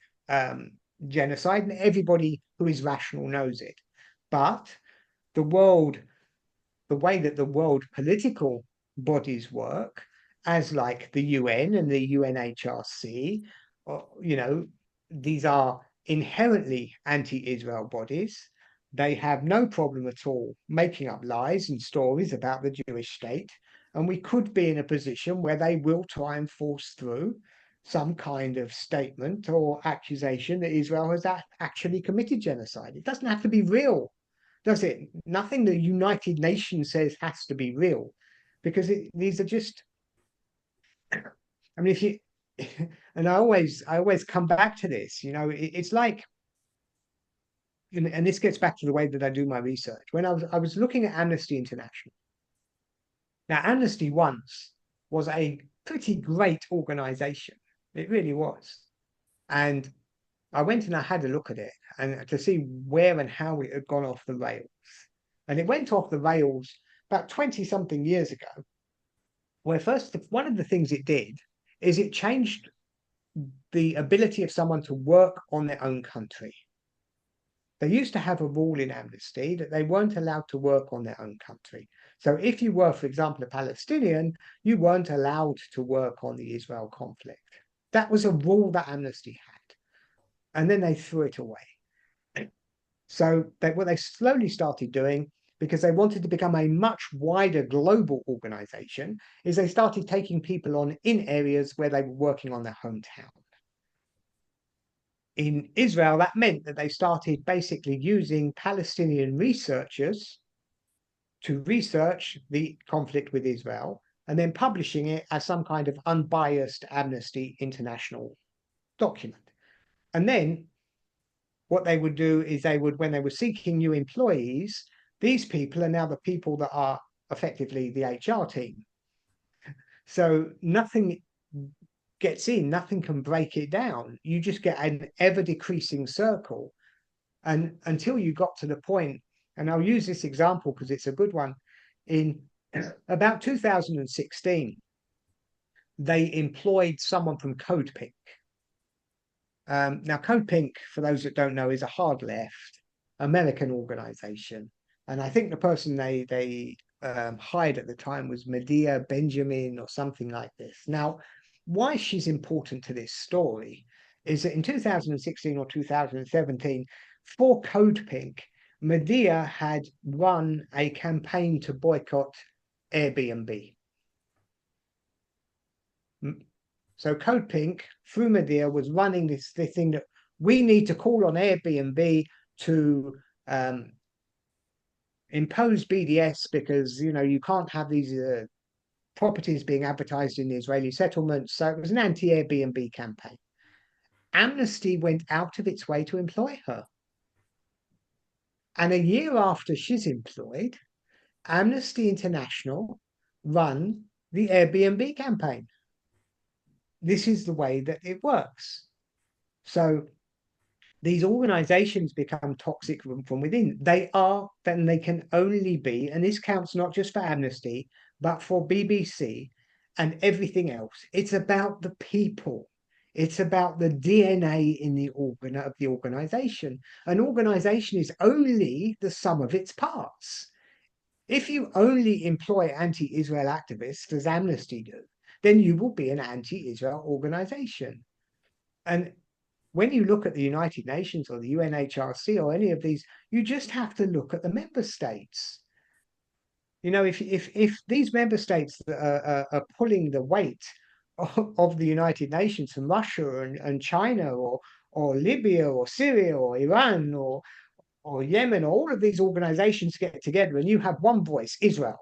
genocide, and everybody who is rational knows it. But the way that the world political bodies work, as like the UN and the UNHRC, these are inherently anti-Israel bodies. They have no problem at all making up lies and stories about the Jewish state. And we could be in a position where they will try and force through some kind of statement or accusation that Israel has actually committed genocide. It doesn't have to be real, does it? Nothing the United Nations says has to be real, because these are just, I mean, if you, and I always come back to this, it's like, and this gets back to the way that I do my research. When I was looking at Amnesty International. Now, Amnesty once was a pretty great organization. It really was. And I went and I had a look at it and to see where and how it had gone off the rails. And it went off the rails about 20 something years ago, where first, one of the things it did is it changed the ability of someone to work on their own country. They used to have a rule in Amnesty that they weren't allowed to work on their own country. So if you were, for example, a Palestinian, you weren't allowed to work on the Israel conflict. That was a rule that Amnesty had. And then they threw it away. So what they slowly started doing, because they wanted to become a much wider global organization, is they started taking people on in areas where they were working on their hometown. In Israel, that meant that they started basically using Palestinian researchers to research the conflict with Israel and then publishing it as some kind of unbiased Amnesty International document. And then what they would do is when they were seeking new employees, these people are now the people that are effectively the HR team. So nothing gets in, nothing can break it down. You just get an ever decreasing circle. And until you got to the point, and I'll use this example because it's a good one, in about 2016, they employed someone from Code Pink. Now, Code Pink, for those that don't know, is a hard left American organization. And I think the person they hired at the time was Medea Benjamin or something like this. Now, why she's important to this story is that in 2016 or 2017, for Code Pink, Medea had run a campaign to boycott Airbnb. So Code Pink, through Medea, was running this thing that we need to call on Airbnb to impose BDS because, you can't have these properties being advertised in the Israeli settlements. So it was an anti-Airbnb campaign. Amnesty went out of its way to employ her. And a year after she's employed, Amnesty International run the Airbnb campaign. This is the way that it works. So these organizations become toxic from within. They can only be, and this counts not just for Amnesty, but for BBC and everything else. It's about the people. It's about the DNA in the of the organization. An organization is only the sum of its parts. If you only employ anti-Israel activists, as Amnesty do, then you will be an anti-Israel organization. And when you look at the United Nations or the UNHRC or any of these, you just have to look at the member states. You know, if these member states are pulling the weight of the United Nations from Russia and China or Libya or Syria or Iran or Yemen, or all of these organizations get together and you have one voice, Israel,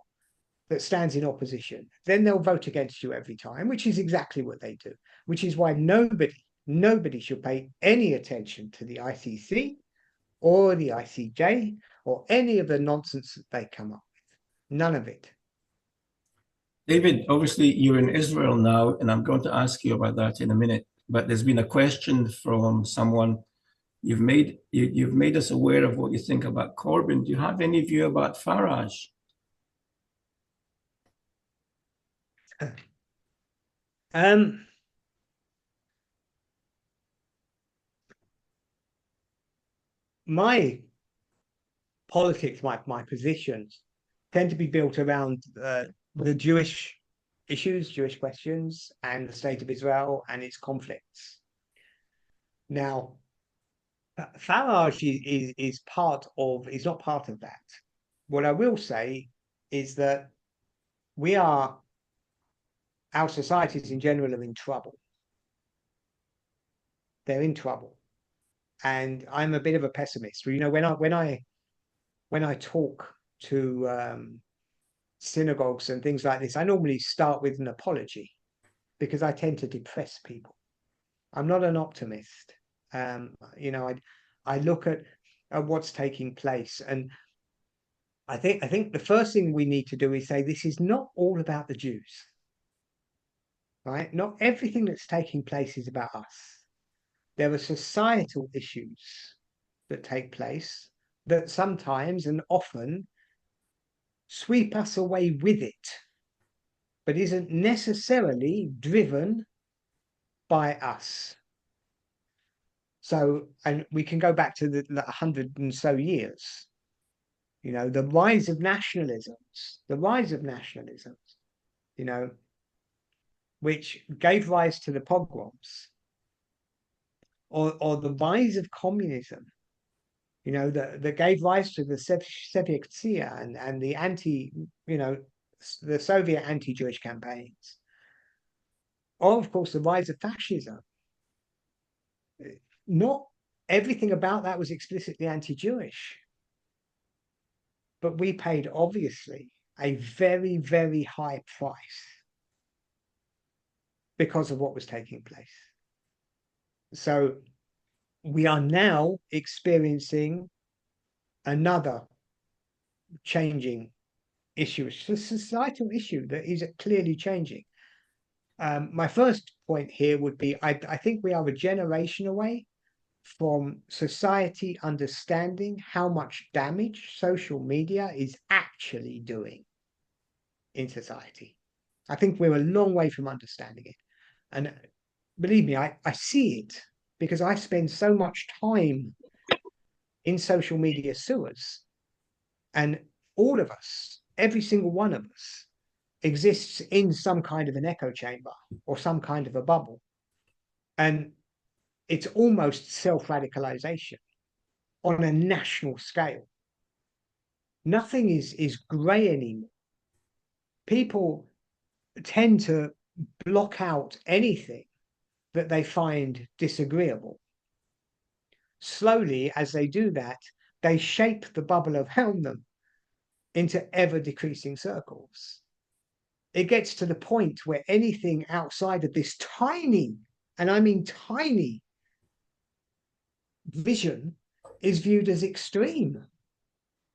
that stands in opposition, then they'll vote against you every time, which is exactly what they do, which is why nobody should pay any attention to the ICC or the ICJ or any of the nonsense that they come up with. None of it. David, obviously you're in Israel now, and I'm going to ask you about that in a minute. But there's been a question from someone. You've made us aware of what you think about Corbyn. Do you have any view about Farage? My politics, my positions tend to be built around the Jewish issues, Jewish questions, and the state of Israel and its conflicts. Now, Farage is not part of that. What I will say is that our societies in general are in trouble. They're in trouble. And I'm a bit of a pessimist. You know, when I talk to synagogues and things like this, I normally start with an apology because I tend to depress people. I'm not an optimist. You know, I look at what's taking place, and I think the first thing we need to do is say this is not all about the Jews, right? Not everything that's taking place is about us. There are societal issues that take place that sometimes and often sweep us away with it, but isn't necessarily driven by us. So, and we can go back to the 100 and so years, you know, the rise of nationalisms, you know, which gave rise to the pogroms, or the rise of communism, you know, that gave rise to the Sevyaktsia and the the Soviet anti-Jewish campaigns, or of course the rise of fascism. Not everything about that was explicitly anti-Jewish, but we paid obviously a very, very high price because of what was taking place. So we are now experiencing another changing issue, it's a societal issue that is clearly changing. My first point here would be, I think we are a generation away from society understanding how much damage social media is actually doing in society. I think we're a long way from understanding it. And believe me, I see it because I spend so much time in social media sewers. And all of us, every single one of us, exists in some kind of an echo chamber or some kind of a bubble. And it's almost self-radicalization on a national scale. Nothing is gray anymore. People tend to block out anything that they find disagreeable. Slowly, as they do that, they shape the bubble around them into ever-decreasing circles. It gets to the point where anything outside of this tiny, and I mean tiny, vision is viewed as extreme.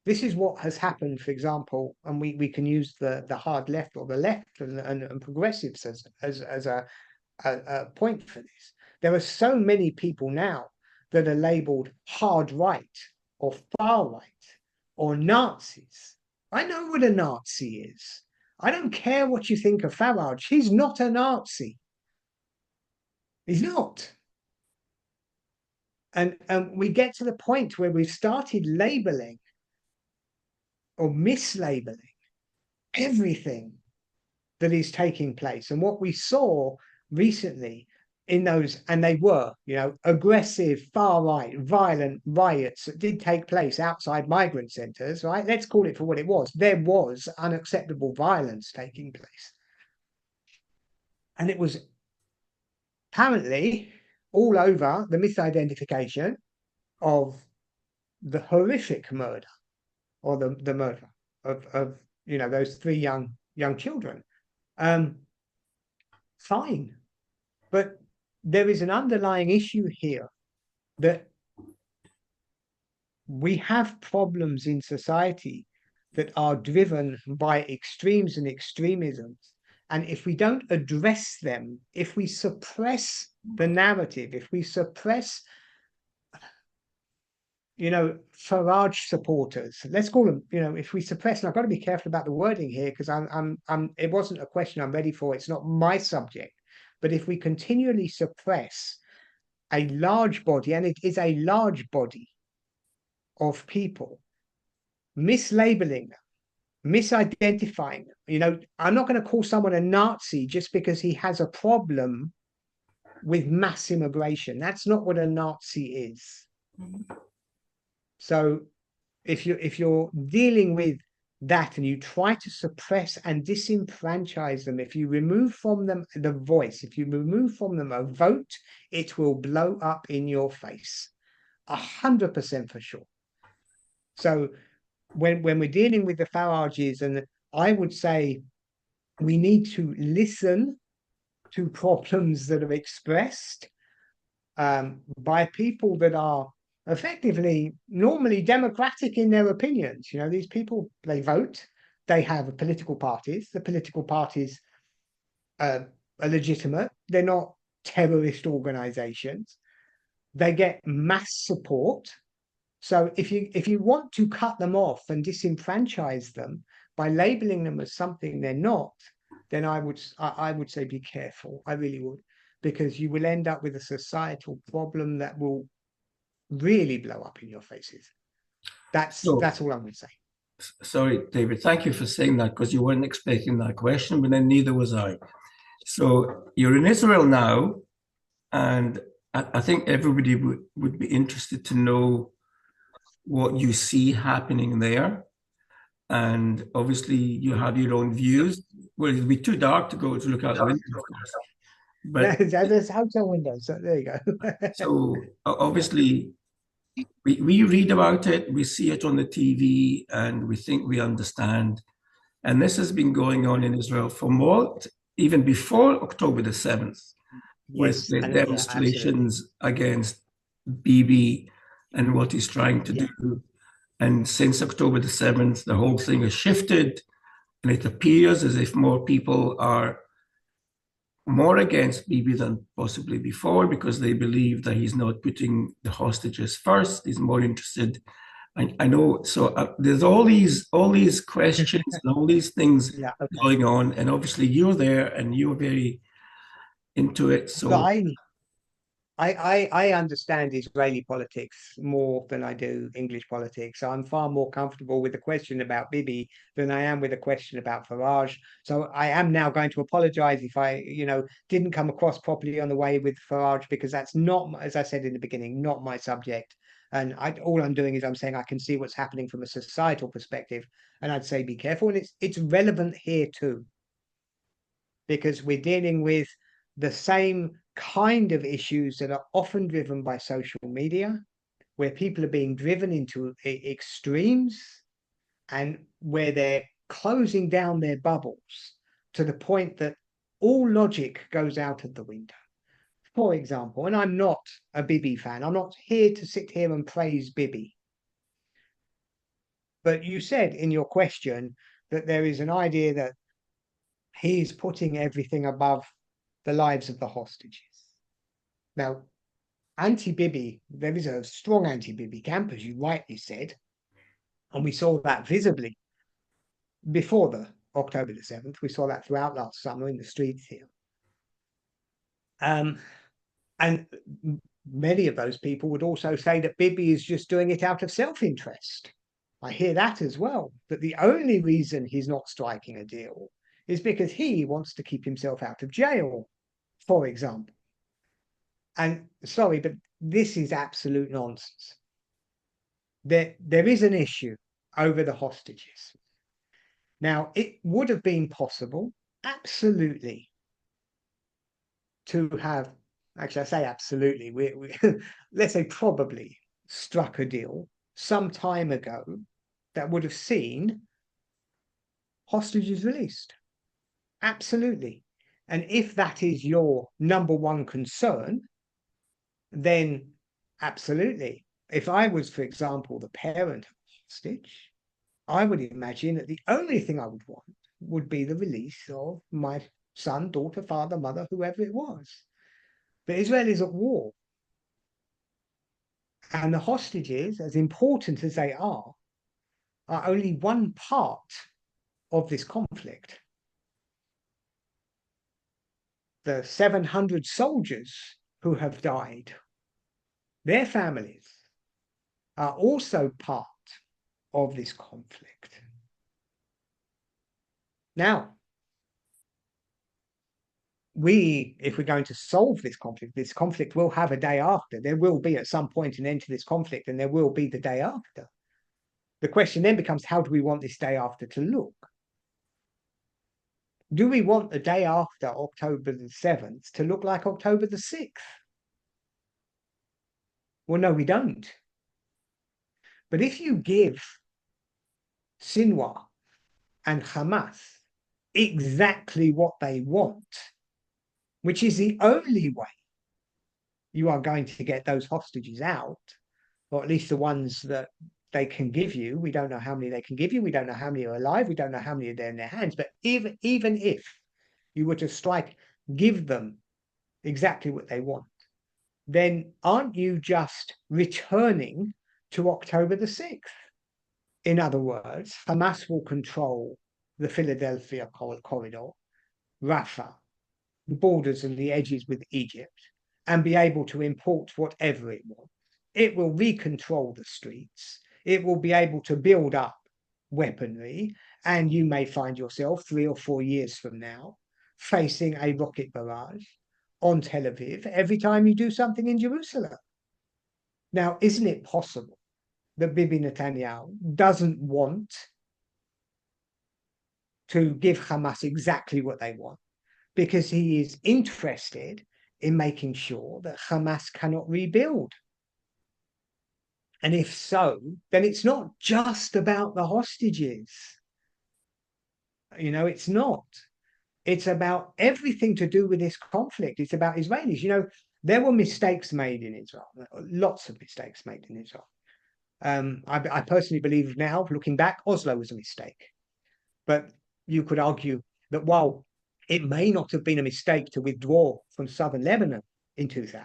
This is what has happened, for example, and we can use the hard left or the left and progressives as a point for this. There are so many people now that are labeled hard right or far right or Nazis. I know what a Nazi is. I don't care what you think of Farage. He's not a Nazi. He's not. And we get to the point where we've started labeling or mislabeling everything that is taking place. And what we saw recently in those, and they were, aggressive, far right, violent riots that did take place outside migrant centers, right? Let's call it for what it was. There was unacceptable violence taking place. And it was apparently all over the misidentification of the horrific murder or the murder of those three young children. Fine, but there is an underlying issue here that we have problems in society that are driven by extremes and extremisms. And if we don't address them, if we suppress the narrative, if we suppress, Farage supporters, let's call them, if we suppress, and I've got to be careful about the wording here because it wasn't a question I'm ready for. It's not my subject. But if we continually suppress a large body, and it is a large body of people, mislabeling them, misidentifying them. I'm not going to call someone a Nazi just because he has a problem with mass immigration. That's not what a Nazi is. So if you're dealing with that and you try to suppress and disenfranchise them, if you remove from them the voice, if you remove from them a vote, it will blow up in your face. 100% for sure. So when we're dealing with the Farages, and I would say we need to listen to problems that are expressed by people that are effectively normally democratic in their opinions. These people, they vote, they have political parties. The political parties are legitimate. They're not terrorist organizations. They get mass support. So if you want to cut them off and disenfranchise them by labeling them as something they're not, then I would say be careful. I really would, because you will end up with a societal problem that will really blow up in your faces. That's all I'm going to say. Sorry, David. Thank you for saying that, because you weren't expecting that question, but then neither was I. So you're in Israel now, and I think everybody would be interested to know what you see happening there. And obviously you have your own views. Well, it'd be too dark to go to look out the window, of course. But there's hotel windows, so there you go. So obviously we read about it, we see it on the TV, and we think we understand. And this has been going on in Israel for even before October the 7th, with the demonstrations against Bibi and what he's trying to do. And since October the 7th, the whole thing has shifted, and it appears as if more people are more against Bibi than possibly before, because they believe that he's not putting the hostages first. He's more interested. I know. So there's all these questions and all these things going on, and obviously you're there and you're very into it. So I understand Israeli politics more than I do English politics. So I'm far more comfortable with the question about Bibi than I am with the question about Farage. So I am now going to apologize if I, didn't come across properly on the way with Farage, because that's not, as I said in the beginning, not my subject. And all I'm doing is I'm saying I can see what's happening from a societal perspective, and I'd say be careful. And it's relevant here too, because we're dealing with the same kind of issues that are often driven by social media, where people are being driven into extremes and where they're closing down their bubbles to the point that all logic goes out of the window. For example, and I'm not a Bibi fan, I'm not here to sit here and praise Bibi, but you said in your question that there is an idea that he's putting everything above the lives of the hostages. Now, anti-Bibi, there is a strong anti-Bibi camp, as you rightly said, and we saw that visibly before the October the 7th. We saw that throughout last summer in the streets here. And many of those people would also say that Bibi is just doing it out of self-interest. I hear that as well, that the only reason he's not striking a deal is because he wants to keep himself out of jail, for example. And sorry, but this is absolute nonsense. There is an issue over the hostages. Now, it would have been possible, absolutely, to have, actually, I say absolutely, we let's say probably struck a deal some time ago that would have seen hostages released. Absolutely. And if that is your number one concern, then absolutely. If I was, for example, the parent of a hostage, I would imagine that the only thing I would want would be the release of my son, daughter, father, mother, whoever it was. But Israel is at war. And the hostages, as important as they are only one part of this conflict. The 700 soldiers who have died, their families are also part of this conflict. Now, if we're going to solve this conflict will have a day after. There will be at some point an end to this conflict, and there will be the day after. The question then becomes, how do we want this day after to look? Do we want the day after October the 7th to look like October the 6th? Well, no, we don't. But if you give Sinwar and Hamas exactly what they want, which is the only way you are going to get those hostages out, or at least the ones that they can give you. We don't know how many they can give you. We don't know how many are alive. We don't know how many are there in their hands. But even if you were to strike, give them exactly what they want, then aren't you just returning to October the 6th? In other words, Hamas will control the Philadelphia corridor, Rafah, the borders and the edges with Egypt, and be able to import whatever it wants. It will recontrol the streets. It will be able to build up weaponry, and you may find yourself 3 or 4 years from now facing a rocket barrage on Tel Aviv every time you do something in Jerusalem. Now, isn't it possible that Bibi Netanyahu doesn't want to give Hamas exactly what they want, because he is interested in making sure that Hamas cannot rebuild? And if so, then it's not just about the hostages. It's not. It's about everything to do with this conflict. It's about Israelis. There were mistakes made in Israel, lots of mistakes made in Israel. I personally believe now, looking back, Oslo was a mistake. But you could argue that while it may not have been a mistake to withdraw from southern Lebanon in 2000,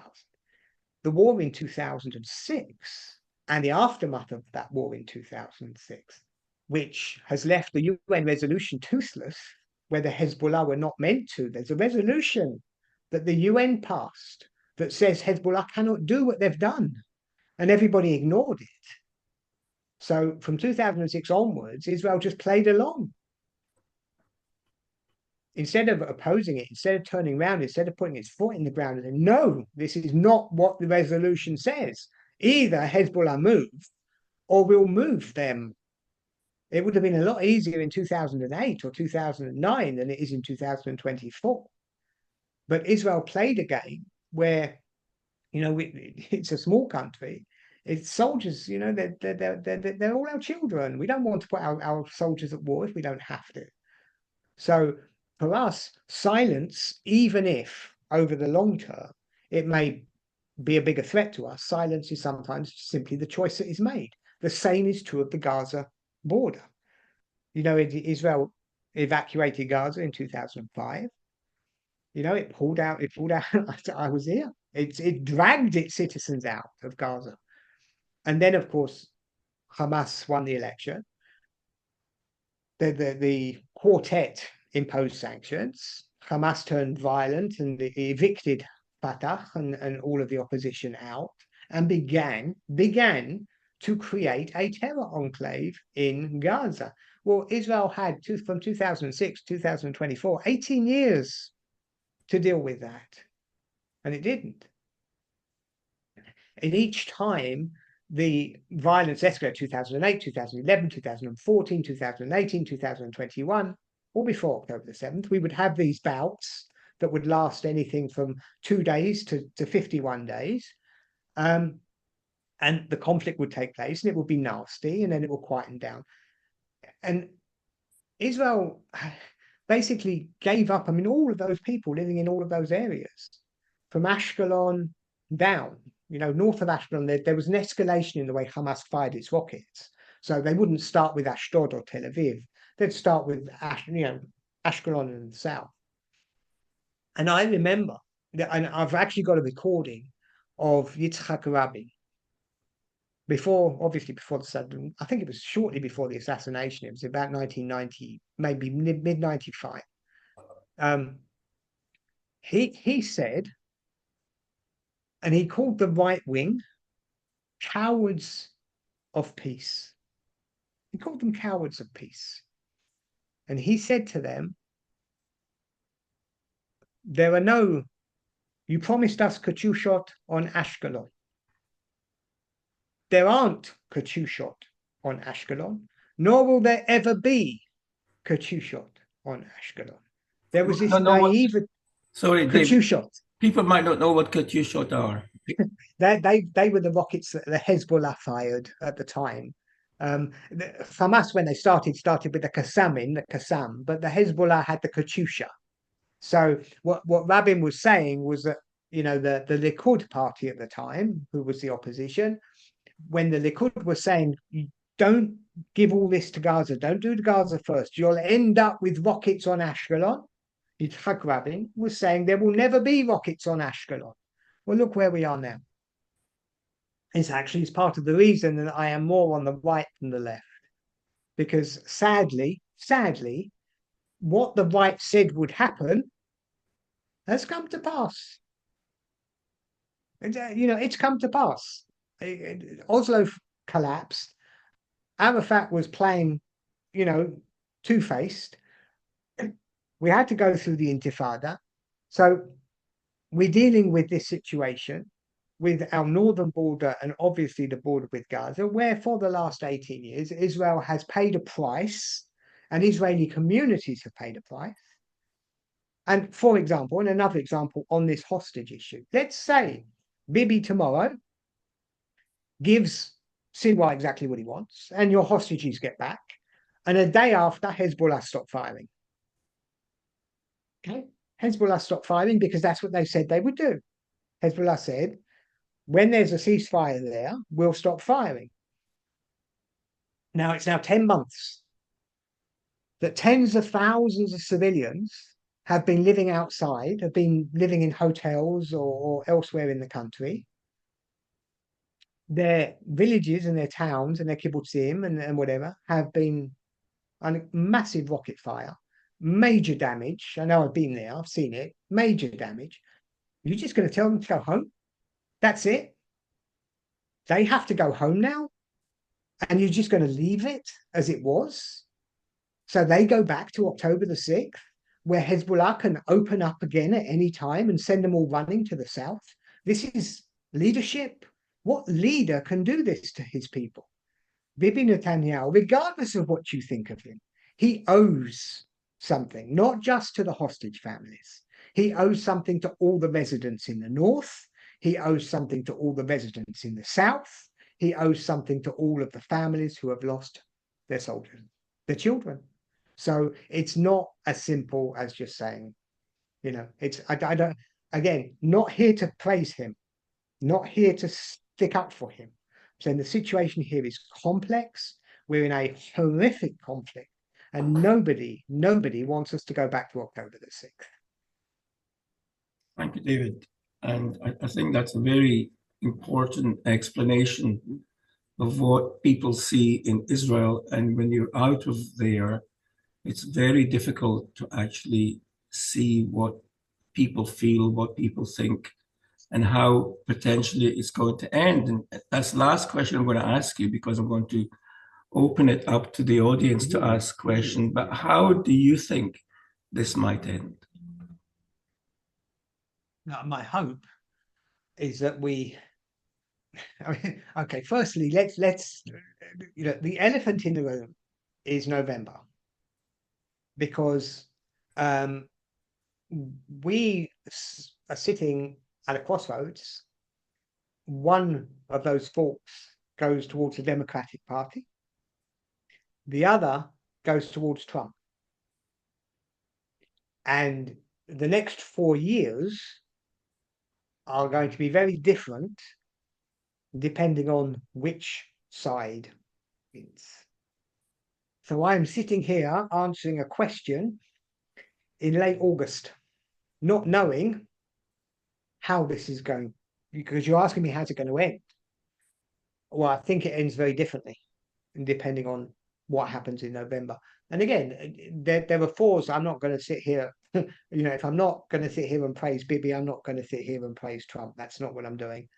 the war in 2006 and the aftermath of that war in 2006, which has left the UN resolution toothless, where the Hezbollah were not meant to. There's a resolution that the UN passed that says Hezbollah cannot do what they've done, and everybody ignored it. So from 2006 onwards, Israel just played along. Instead of opposing it, instead of turning around, instead of putting its foot in the ground and saying, no, this is not what the resolution says. Either Hezbollah move or we'll move them. It would have been a lot easier in 2008 or 2009 than it is in 2024. But Israel played a game where, it's a small country. It's soldiers, they're all our children. We don't want to put our soldiers at war if we don't have to. So for us, silence, even if over the long term it may be a bigger threat to us, silence is sometimes simply the choice that is made. The same is true of the Gaza border. Israel evacuated Gaza in 2005. It pulled out. I was here. It dragged its citizens out of Gaza. And then, of course, Hamas won the election. The quartet imposed sanctions. Hamas turned violent and evicted Fatah and all of the opposition out and began to create a terror enclave in Gaza. Well, Israel had from 2006 to 2024, 18 years to deal with that, and it didn't. And each time the violence escalated, 2008, 2011, 2014, 2018, 2021, or before October the 7th, we would have these bouts that would last anything from 2 days to 51 days. And the conflict would take place and it would be nasty and then it will quieten down. And Israel basically gave up. I mean, all of those people living in all of those areas, from Ashkelon down, north of Ashkelon, there was an escalation in the way Hamas fired its rockets. So they wouldn't start with Ashdod or Tel Aviv. They'd start with Ashkelon in the south. And I remember that, and I've actually got a recording of Yitzhak Rabin before the, I think it was shortly before the assassination. It was about 1990, maybe mid 95. He said, and he called the right wing cowards of peace. He called them cowards of peace. And he said to them, you promised us Katyushot on Ashkelon. There aren't Katyushot on Ashkelon, nor will there ever be Katyushot on Ashkelon. There was this naive Katyushot. People might not know what Katyushot are. They were the rockets that the Hezbollah fired at the time. Hamas, when they started with the Qassam, but the Hezbollah had the Katyusha. So what Rabin was saying was that, the Likud party at the time, who was the opposition, when the Likud was saying, don't give all this to Gaza, don't do Gaza first, you'll end up with rockets on Ashkelon. Yitzhak Rabin was saying there will never be rockets on Ashkelon. Well, look where we are now. It's part of the reason that I am more on the right than the left. Because sadly, what the right said would happen has come to pass. It's come to pass. Oslo collapsed. Arafat was playing, two-faced. We had to go through the Intifada. So we're dealing with this situation with our northern border and obviously the border with Gaza, where for the last 18 years, Israel has paid a price and Israeli communities have paid a price. And for example, and another example on this hostage issue, let's say Bibi tomorrow gives Sinwar exactly what he wants and your hostages get back. And a day after, Hezbollah stopped firing. Okay? Hezbollah stopped firing because that's what they said they would do. Hezbollah said, when there's a ceasefire there, we'll stop firing. Now, it's now 10 months that tens of thousands of civilians have been living outside, have been living in hotels or elsewhere in the country. Their villages and their towns and their kibbutzim and whatever have been on a massive rocket fire, major damage. I know I've been there, I've seen it, major damage. You're just going to tell them to go home? That's it? They have to go home now? And you're just going to leave it as it was? So they go back to October the 6th, where Hezbollah can open up again at any time and send them all running to the south. This is leadership. What leader can do this to his people? Bibi Netanyahu, regardless of what you think of him, he owes something, not just to the hostage families. He owes something to all the residents in the north. He owes something to all the residents in the south. He owes something to all of the families who have lost their soldiers, their children. So it's not as simple as just saying, I don't, again, not here to praise him, not here to stick up for him. So the situation here is complex. We're in a horrific conflict, and nobody wants us to go back to October the 6th. Thank you, David. And I think that's a very important explanation of what people see in Israel. And when you're out of there, it's very difficult to actually see what people feel, what people think. and how potentially it's going to end. And that's the last question I'm going to ask you, because I'm going to open it up to the audience to ask questions. But how do you think this might end? Now, my hope is that we. I mean, okay. Firstly, let's the elephant in the room is November, because we are sitting at a crossroads. One of those forks goes towards the Democratic Party. The other goes towards Trump. And the next 4 years are going to be very different depending on which side wins. So I am sitting here answering a question in late August, not knowing how this is going, because you're asking me how's it going to end. Well, I think it ends very differently, depending on what happens in November. And again, there are fours. I'm not going to sit here, if I'm not going to sit here and praise Bibi, I'm not going to sit here and praise Trump. That's not what I'm doing.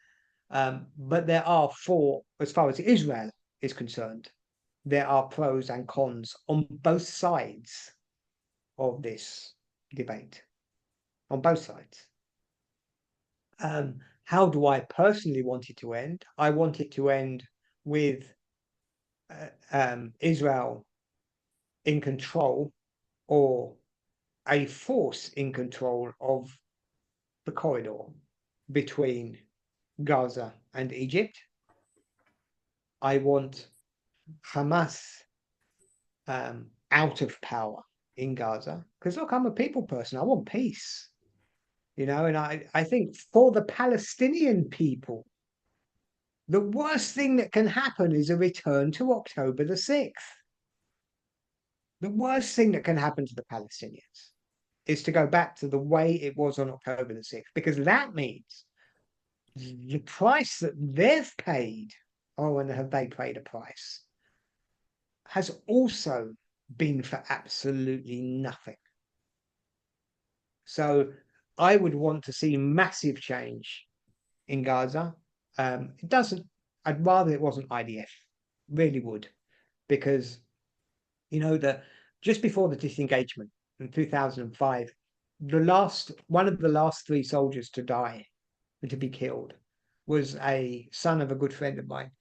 But there are four, as far as Israel is concerned, there are pros and cons on both sides of this debate, on both sides. How do I personally want it to end? I want it to end with Israel in control, or a force in control of the corridor between Gaza and Egypt. I want Hamas out of power in Gaza, because look, I'm a people person. I want peace, and I think for the Palestinian people, the worst thing that can happen is a return to October the 6th. The worst thing that can happen to the Palestinians is to go back to the way it was on October the 6th, because that means the price that they've paid, and have they paid a price, has also been for absolutely nothing. So I would want to see massive change in Gaza. I'd rather it wasn't IDF, really would, because just before the disengagement in 2005, one of the last 3 soldiers to die and to be killed was a son of a good friend of mine,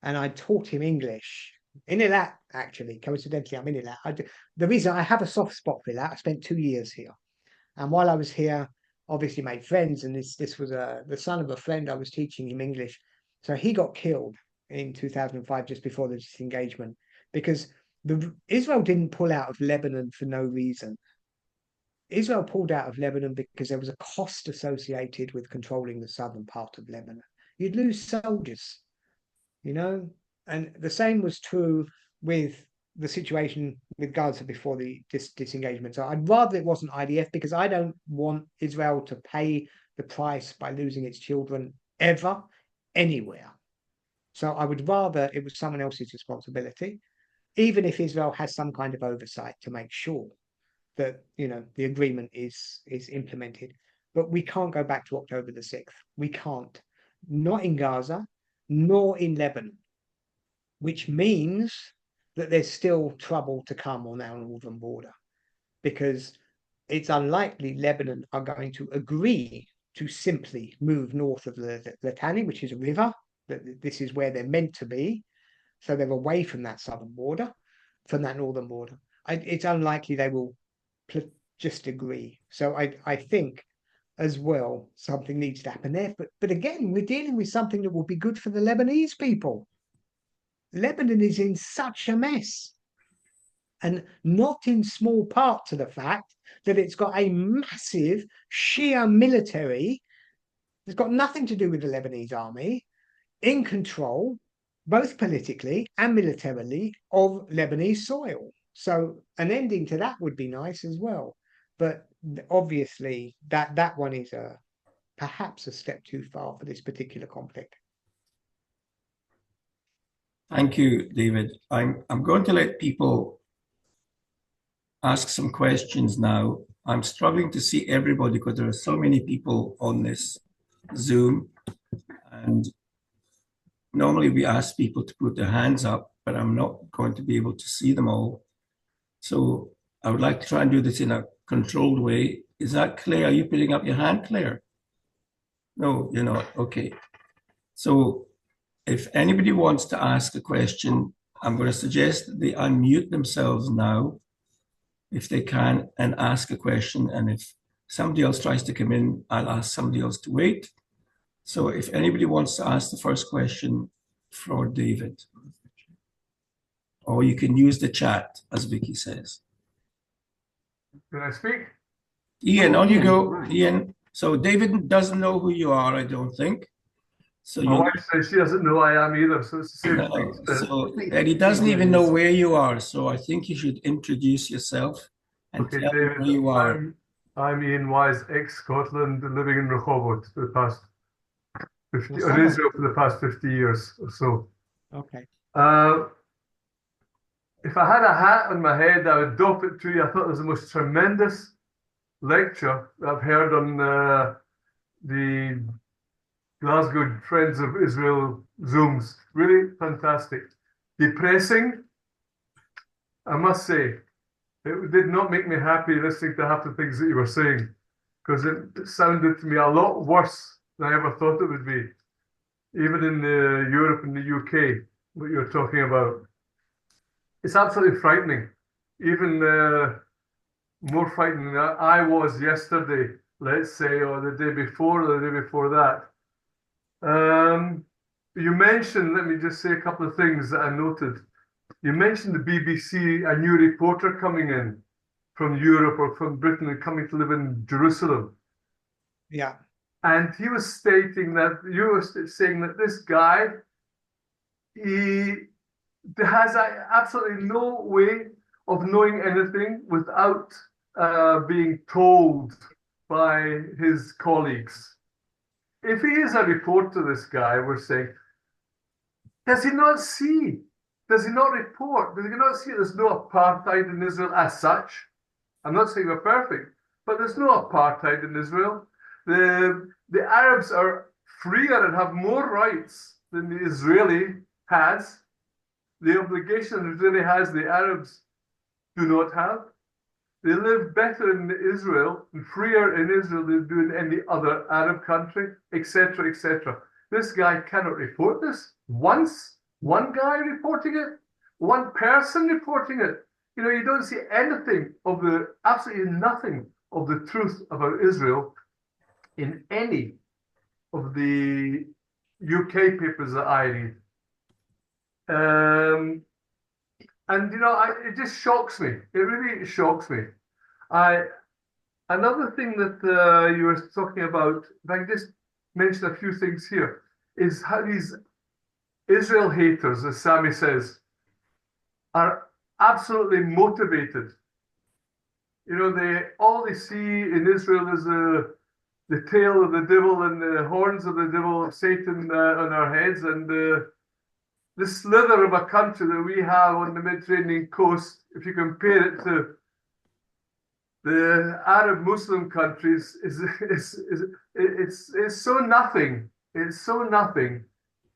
and I taught him English in Eilat. Actually, coincidentally, I'm in Eilat. The reason I have a soft spot for Eilat, I spent 2 years here, and while I was here, obviously made friends, and this was the son of a friend. I was teaching him English, so he got killed in 2005, just before the disengagement, because Israel didn't pull out of Lebanon for no reason. Israel pulled out of Lebanon because there was a cost associated with controlling the southern part of Lebanon. You'd lose soldiers, and the same was true with the situation with Gaza before the disengagement. So I'd rather it wasn't IDF, because I don't want Israel to pay the price by losing its children ever, anywhere. So I would rather it was someone else's responsibility, even if Israel has some kind of oversight to make sure that the agreement is implemented. But we can't go back to October the 6th. We can't, not in Gaza, nor in Lebanon, which means that there's still trouble to come on our northern border, because it's unlikely Lebanon are going to agree to simply move north of the Litani, which is a river. This is where they're meant to be. So they're away from that southern border, from that northern border. It's unlikely they will just agree. So I think as well something needs to happen there. But again, we're dealing with something that will be good for the Lebanese people. Lebanon is in such a mess, and not in small part to the fact that it's got a massive Shia military. It's got nothing to do with the Lebanese army, in control, both politically and militarily, of Lebanese soil. So an ending to that would be nice as well. But obviously that one is perhaps a step too far for this particular conflict. Thank you, David. I'm going to let people ask some questions now. I'm struggling to see everybody because there are so many people on this Zoom. And normally we ask people to put their hands up, but I'm not going to be able to see them all. So I would like to try and do this in a controlled way. Is that Claire? Are you putting up your hand, Claire? No, you're not. Okay. So if anybody wants to ask a question, I'm going to suggest that they unmute themselves now, if they can, and ask a question. And if somebody else tries to come in, I'll ask somebody else to wait. So if anybody wants to ask the first question for David, or you can use the chat, as Vicky says. Can I speak? Ian, on you go, Right. Ian. So David doesn't know who you are, I don't think. So My wife says she doesn't know I am either, so it's the same thing. and he doesn't even know where you are. So I think you should introduce yourself and Okay, tell him David, where you are. I'm Ian Wise, ex-Scotland, living in Rehovot for the past 50, What's or that? Israel for the past 50 years or so. Okay. If I had a hat on my head, I would doff it to you. I thought it was the most tremendous lecture that I've heard on the Glasgow Friends of Israel Zooms. Really fantastic. Depressing, I must say. It did not make me happy listening to half the things that you were saying, because it sounded to me a lot worse than I ever thought it would be. Even in Europe and the UK, what you're talking about. It's absolutely frightening. Even more frightening than I was yesterday, let's say, or the day before, or the day before that. You mentioned, let me just say a couple of things that I noted. You mentioned the BBC, a new reporter coming in from Europe or from Britain and coming to live in Jerusalem. Yeah. And he was stating that, you were saying that this guy, he has absolutely no way of knowing anything without being told by his colleagues. If he is a reporter, this guy, we're saying, does he not see? Does he not report? Does he not see there's no apartheid in Israel as such? I'm not saying we're perfect, but there's no apartheid in Israel. The Arabs are freer and have more rights than the Israeli has. The obligation the Israeli has, the Arabs do not have. They live better in Israel and freer in Israel than they do in any other Arab country, etc., etc. This guy cannot report this once. One guy reporting it, one person reporting it. You know, you don't see anything of absolutely nothing of the truth about Israel in any of the UK papers that I read. And you know, it just shocks me. It really shocks me. Another thing that you were talking about, if I can just mention a few things here, is how these Israel haters, as Sammy says, are absolutely motivated. You know, all they see in Israel is the tail of the devil and the horns of the devil, of Satan on our heads, and the slither of a country that we have on the Mediterranean coast, if you compare it to the Arab Muslim countries, it's so nothing. It's so nothing.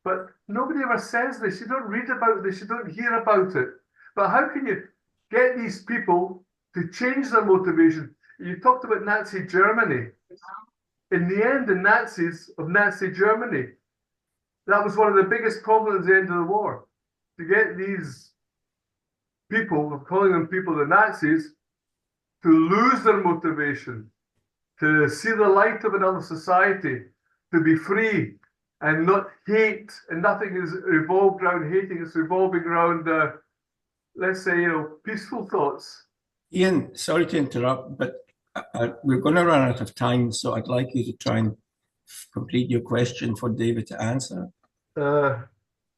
But nobody ever says this. You don't read about this. You don't hear about it. But how can you get these people to change their motivation? You talked about Nazi Germany. In the end, the Nazis of Nazi Germany, that was one of the biggest problems at the end of the war. To get these people, I'm calling them people, the Nazis, to lose their motivation, to see the light of another society, to be free and not hate. And nothing is revolved around hating, it's revolving around, let's say, you know, peaceful thoughts. Ian, sorry to interrupt, but we're going to run out of time, so I'd like you to try and complete your question for David to answer.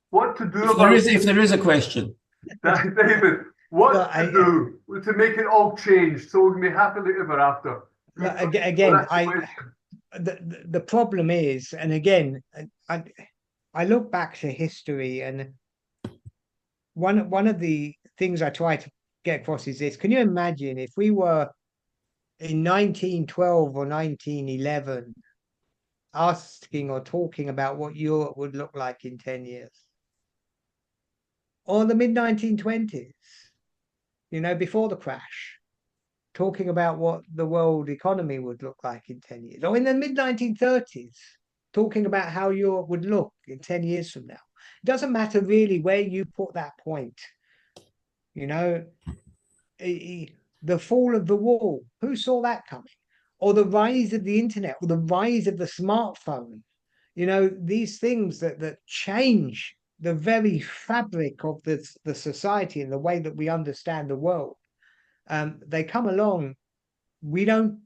What to do if there is a question. David, what to do to make it all change so we can be happily ever after? Again, the problem is, and again, I look back to history, and one of the things I try to get across is this: can you imagine if we were in 1912 or 1911, asking or talking about what Europe would look like in 10 years. Or the mid-1920s, before the crash, talking about what the world economy would look like in 10 years. Or in the mid-1930s, talking about how Europe would look in 10 years from now. It doesn't matter really where you put that point. The fall of the wall, who saw that coming? Or the rise of the internet, or the rise of the smartphone. These things that change the very fabric of the society and the way that we understand the world. They come along, we don't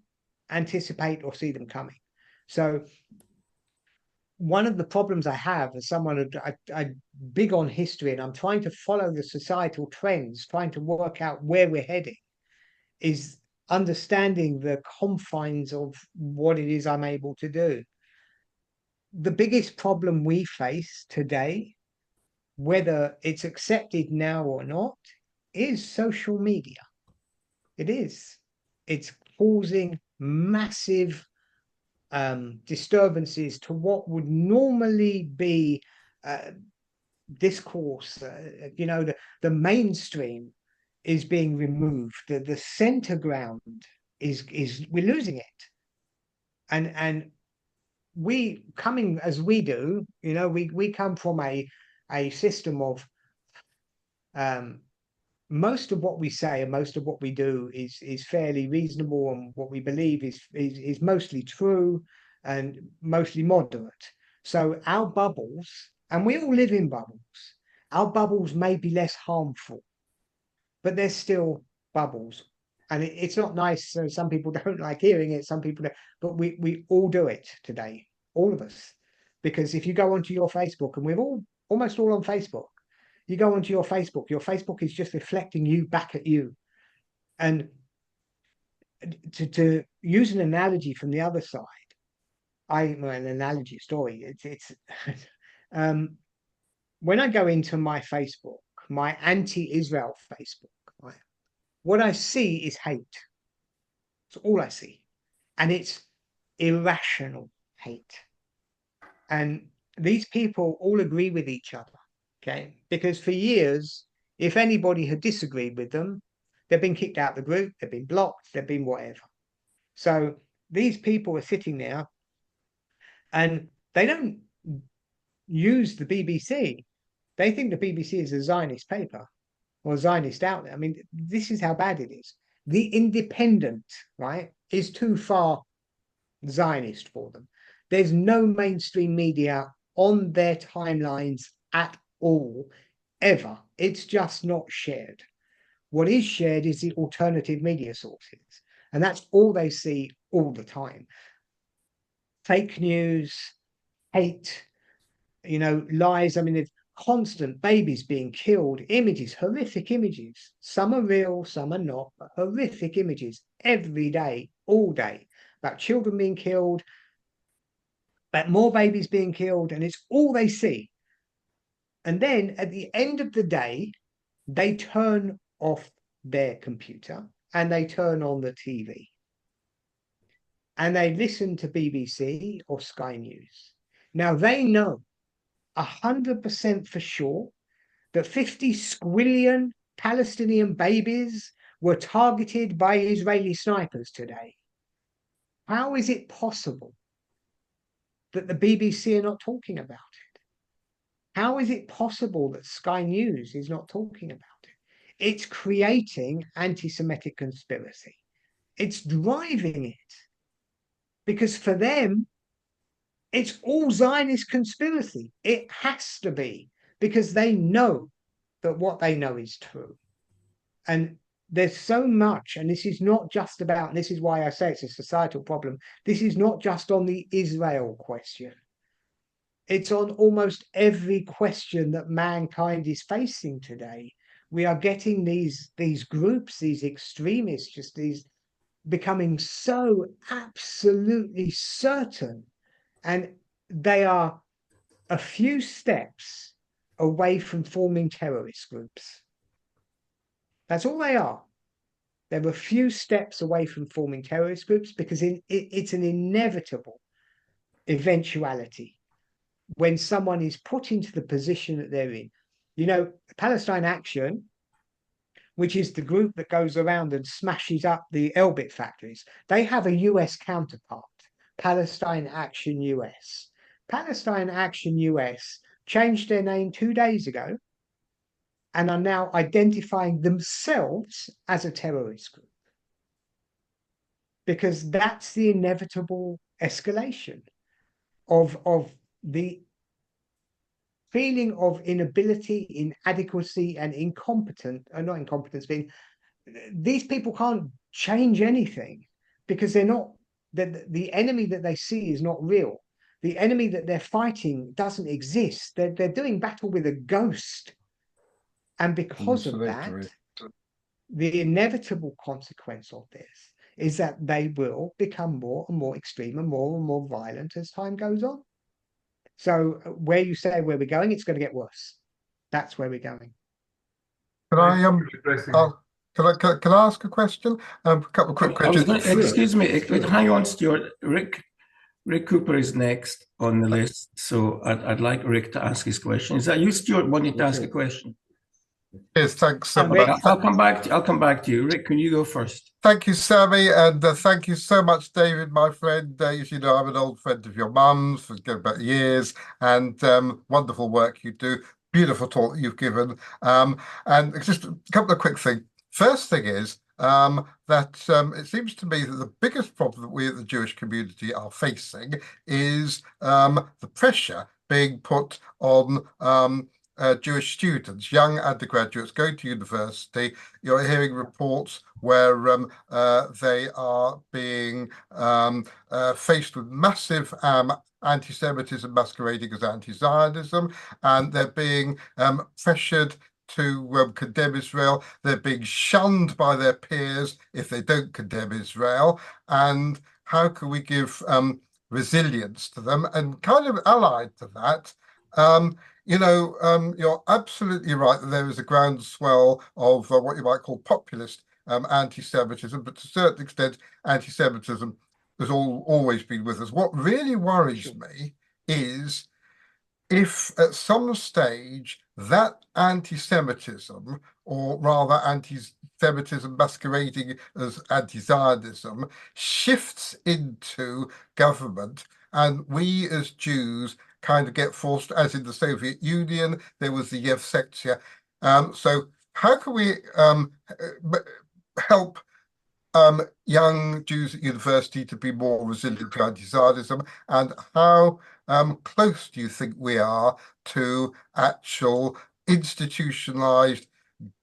anticipate or see them coming. So one of the problems I have as someone who I'm big on history, and I'm trying to follow the societal trends, trying to work out where we're heading, is understanding the confines of what it is I'm able to do. The biggest problem we face today, whether it's accepted now or not, is social media. It is. It's causing massive disturbances to what would normally be discourse. The mainstream is being removed. The center ground is we're losing it. And we, coming as we do, we come from a system of most of what we say and most of what we do is fairly reasonable, and what we believe is mostly true and mostly moderate. So our bubbles, and we all live in bubbles, our bubbles may be less harmful, but they're still bubbles. And it's not nice. So some people don't like hearing it, some people don't, but we all do it today, all of us. Because if you go onto your Facebook, and we're almost all on Facebook, you go onto your Facebook is just reflecting you back at you. And to use an analogy from the other side, an analogy story, it's when I go into my Facebook, my anti-Israel Facebook, right, what I see is hate. It's all I see. And it's irrational hate. And these people all agree with each other. Okay, because for years, if anybody had disagreed with them, they've been kicked out of the group, they've been blocked, they've been whatever. So these people are sitting there, and they don't use the BBC. They think the BBC is a Zionist paper or a Zionist outlet. I mean, this is how bad it is. The Independent, right, is too far Zionist for them. There's no mainstream media on their timelines at all, ever. It's just not shared. What is shared is the alternative media sources, and that's all they see all the time. Fake news, hate, lies. I mean, it's constant babies being killed, images, horrific images. Some are real, some are not, but horrific images every day, all day, about children being killed, about more babies being killed, and it's all they see. And then at the end of the day, they turn off their computer and they turn on the TV. And they listen to BBC or Sky News. Now they know 100% for sure that 50 squillion Palestinian babies were targeted by Israeli snipers today. How is it possible that the BBC are not talking about it? How is it possible that Sky News is not talking about it? It's creating anti-Semitic conspiracy. It's driving it. Because for them, it's all Zionist conspiracy. It has to be, because they know that what they know is true. And there's so much, and this is not just about, and this is why I say it's a societal problem, this is not just on the Israel question. It's on almost every question that mankind is facing today. We are getting these groups, these extremists, just these becoming so absolutely certain, and they are a few steps away from forming terrorist groups. That's all they are. They're a few steps away from forming terrorist groups, because it's an inevitable eventuality when someone is put into the position that they're in. You know, Palestine Action, which is the group that goes around and smashes up the Elbit factories, they have a US counterpart, Palestine Action US. Palestine Action US changed their name 2 days ago and are now identifying themselves as a terrorist group. Because that's the inevitable escalation of the feeling of inability, inadequacy, and not incompetence, being these people can't change anything because they're not, the enemy that they see is not real. The enemy that they're fighting doesn't exist. They're doing battle with a ghost. And because of that, the inevitable consequence of this is that they will become more and more extreme and more violent as time goes on. So where you say where we're going, it's going to get worse. That's where we're going. Can I ask a question? A couple of quick questions. Excuse me, hang on, Stuart. Rick Cooper is next on the list, so I'd like Rick to ask his question. Is that you, Stuart, wanting to ask a question? Yes, thanks. I'll come back to you. Rick, can you go first? Thank you, Sammy, and thank you so much, David, my friend. As you know, I'm an old friend of your mum's for about years, and wonderful work you do. Beautiful talk you've given. And just a couple of quick things. First thing is that it seems to me that the biggest problem that we at the Jewish community are facing is the pressure being put on Jewish students, young undergraduates going to university. You're hearing reports where they are being faced with massive anti-Semitism masquerading as anti-Zionism, and they're being pressured to condemn Israel. They're being shunned by their peers if they don't condemn Israel. And how can we give resilience to them? And kind of allied to that, you're absolutely right that there is a groundswell of what you might call populist anti-Semitism, but to a certain extent, anti-Semitism has always been with us. What really worries me is if at some stage that anti-Semitism, or rather anti-Semitism masquerading as anti-Zionism, shifts into government, and we as Jews kind of get forced, as in the Soviet Union, there was the Yevsektia. So how can we help young Jews at university to be more resilient to anti-Zionism, and how close do you think we are to actual institutionalized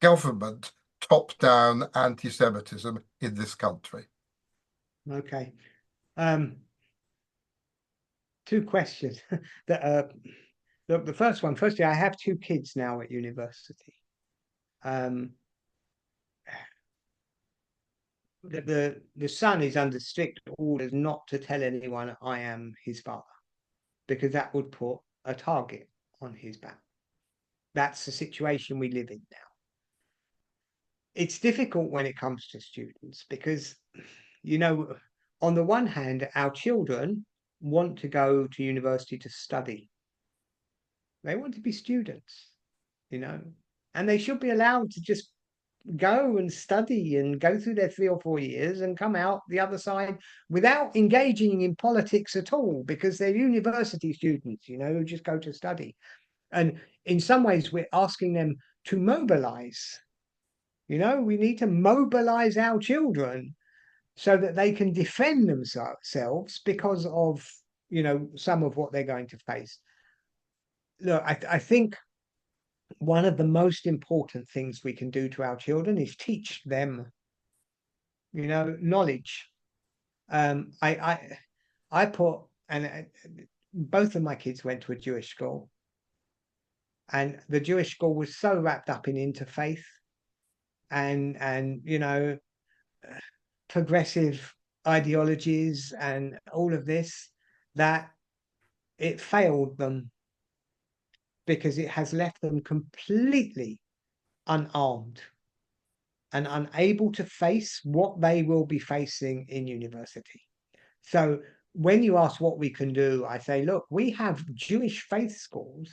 government top-down anti-Semitism in this country? Okay. Two questions. The first one, firstly, I have 2 kids now at university. The son is under strict orders not to tell anyone I am his father, because that would put a target on his back. That's the situation we live in now. It's difficult when it comes to students because, on the one hand, our children want to go to university to study. They want to be students, and they should be allowed to just go and study and go through their 3 or 4 years and come out the other side without engaging in politics at all, because they're university students, who just go to study. And in some ways, we're asking them to mobilize. We need to mobilize our children so that they can defend themselves because of, some of what they're going to face. Look, I think one of the most important things we can do to our children is teach them, knowledge. I put, and both of my kids went to a Jewish school, and the Jewish school was so wrapped up in interfaith and progressive ideologies and all of this, that it failed them, because it has left them completely unarmed and unable to face what they will be facing in university. So when you ask what we can do, I say, look, we have Jewish faith schools.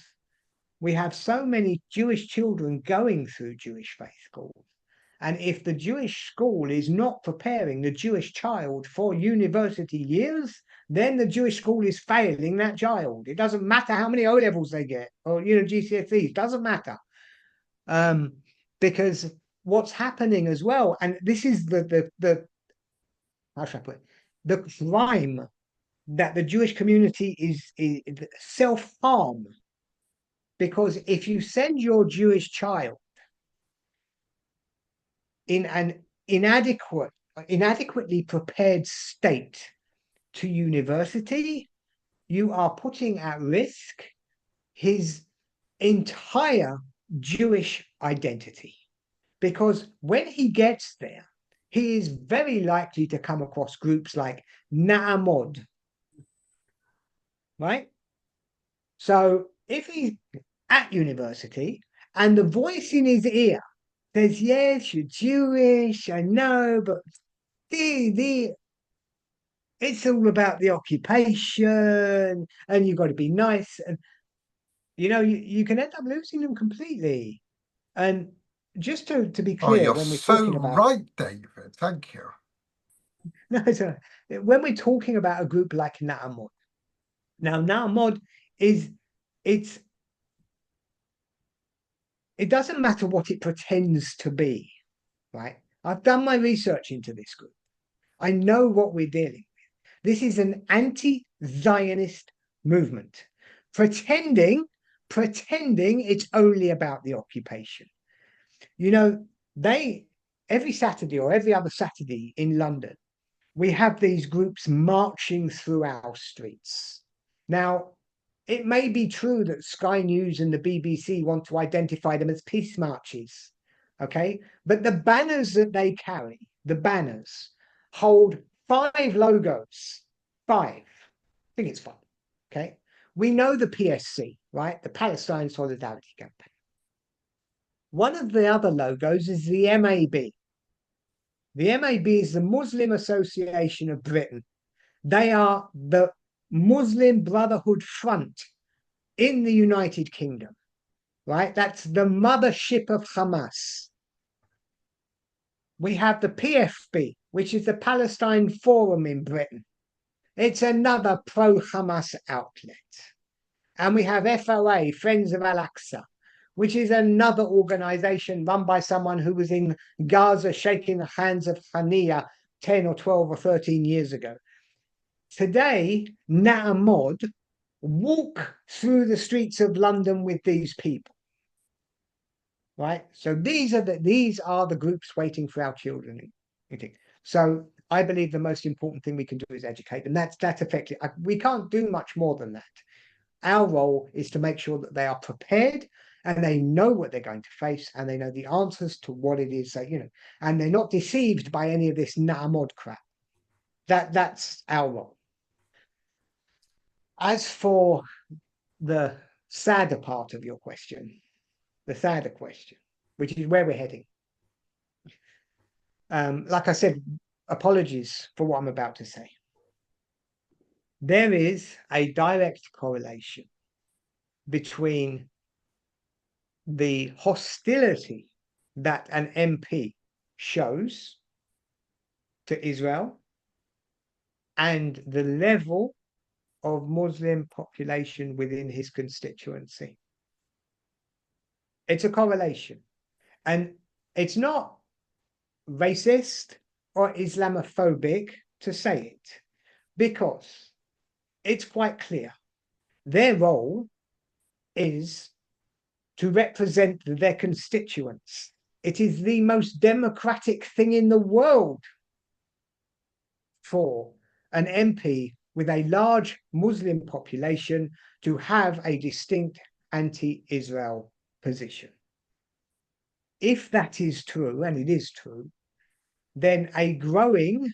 We have so many Jewish children going through Jewish faith schools. And if the Jewish school is not preparing the Jewish child for university years, then the Jewish school is failing that child. It doesn't matter how many O-levels they get or, GCSEs, doesn't matter. Because what's happening as well, and this is the how should I put it, the crime that the Jewish community is self-harm. Because if you send your Jewish child in an inadequately prepared state to university, you are putting at risk his entire Jewish identity. Because when he gets there, he is very likely to come across groups like Na'amod, right? So if he's at university and the voice in his ear says, yes, you're Jewish, I know, but it's all about the occupation and you've got to be nice. And, you can end up losing them completely. And just to be clear, you're when we're so talking about right, David. Thank you. no, when we're talking about a group like Na'amod, now Na'amod it doesn't matter what it pretends to be, right? I've done my research into this group. I know what we're dealing with. This is an anti-Zionist movement, pretending it's only about the occupation. Every Saturday or every other Saturday in London, we have these groups marching through our streets. Now, it may be true that Sky News and the BBC want to identify them as peace marches, okay? But the banners that they carry, the banners, hold 5 logos. 5. I think it's 5, okay? We know the PSC, right? The Palestine Solidarity Campaign. One of the other logos is the MAB. The MAB is the Muslim Association of Britain. They are the Muslim Brotherhood Front in the United Kingdom, right? That's the mothership of Hamas. We have the PFB, which is the Palestine Forum in Britain. It's another pro-Hamas outlet. And we have FOA, Friends of Al-Aqsa, which is another organization run by someone who was in Gaza shaking the hands of Haniya 10 or 12 or 13 years ago. Today, Na'amod walk through the streets of London with these people, right? So these are the groups waiting for our children. So I believe the most important thing we can do is educate them. That's effective. We can't do much more than that. Our role is to make sure that they are prepared and they know what they're going to face and they know the answers to what it is that, and they're not deceived by any of this Na'amod crap. That's our role. As for the sadder part of your question, the sadder question, which is where we're heading. Like I said, apologies for what I'm about to say. There is a direct correlation between the hostility that an MP shows to Israel and the level of Muslim population within his constituency. It's a correlation. And it's not racist or Islamophobic to say it, because it's quite clear. Their role is to represent their constituents. It is the most democratic thing in the world for an MP with a large Muslim population to have a distinct anti-Israel position. If that is true, and it is true, then a growing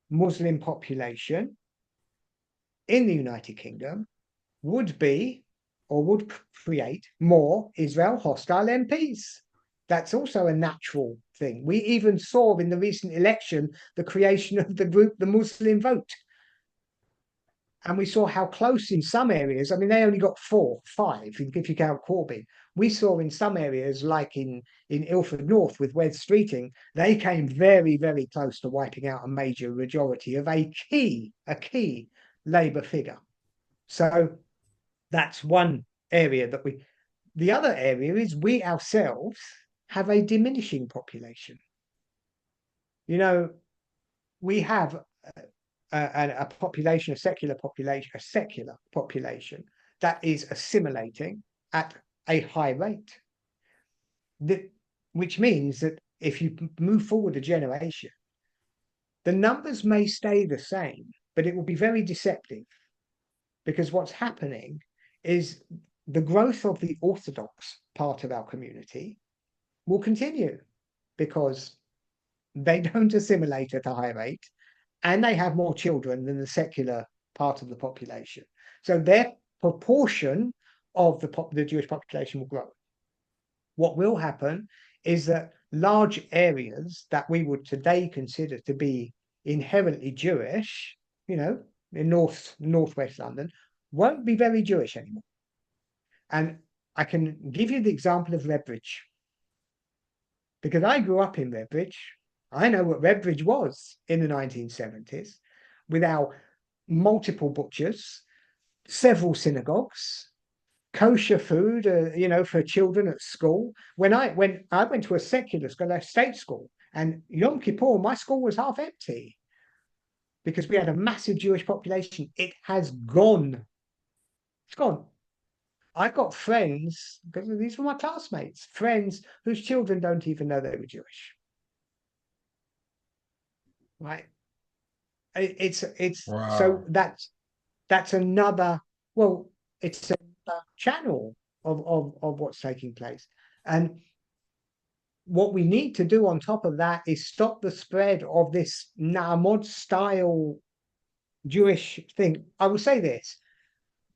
Muslim population in the United Kingdom would create more Israel hostile MPs. That's also a natural thing. We even saw in the recent election the creation of the group, the Muslim Vote. And we saw how close in some areas, I mean, they only got 4, 5, if you count Corby. We saw in some areas, like in Ilford North with West Streeting, they came very, very close to wiping out a major majority of a key Labour figure. So that's one area that the other area is we ourselves have a diminishing population. You know, we have a population, a secular population that is assimilating at a high rate. Which means that if you move forward a generation, the numbers may stay the same, but it will be very deceptive, because what's happening is the growth of the Orthodox part of our community will continue because they don't assimilate at a high rate, and they have more children than the secular part of the population. So their proportion of the Jewish population will grow. What will happen is that large areas that we would today consider to be inherently Jewish, you know, in northwest London, won't be very Jewish anymore. And I can give you the example of Redbridge, because I grew up in Redbridge. I know what Redbridge was in the 1970s, with our multiple butchers, several synagogues, kosher food, you know, for children at school. When I went to a secular school, a state school, and Yom Kippur, my school was half empty because we had a massive Jewish population. It has gone. It's gone. I've got friends, because these were my classmates, friends whose children don't even know they were Jewish. Right? It's Wow. So that's another, well, it's a channel of what's taking place. And what we need to do on top of that is stop the spread of this Na'amod style Jewish thing. I will say this,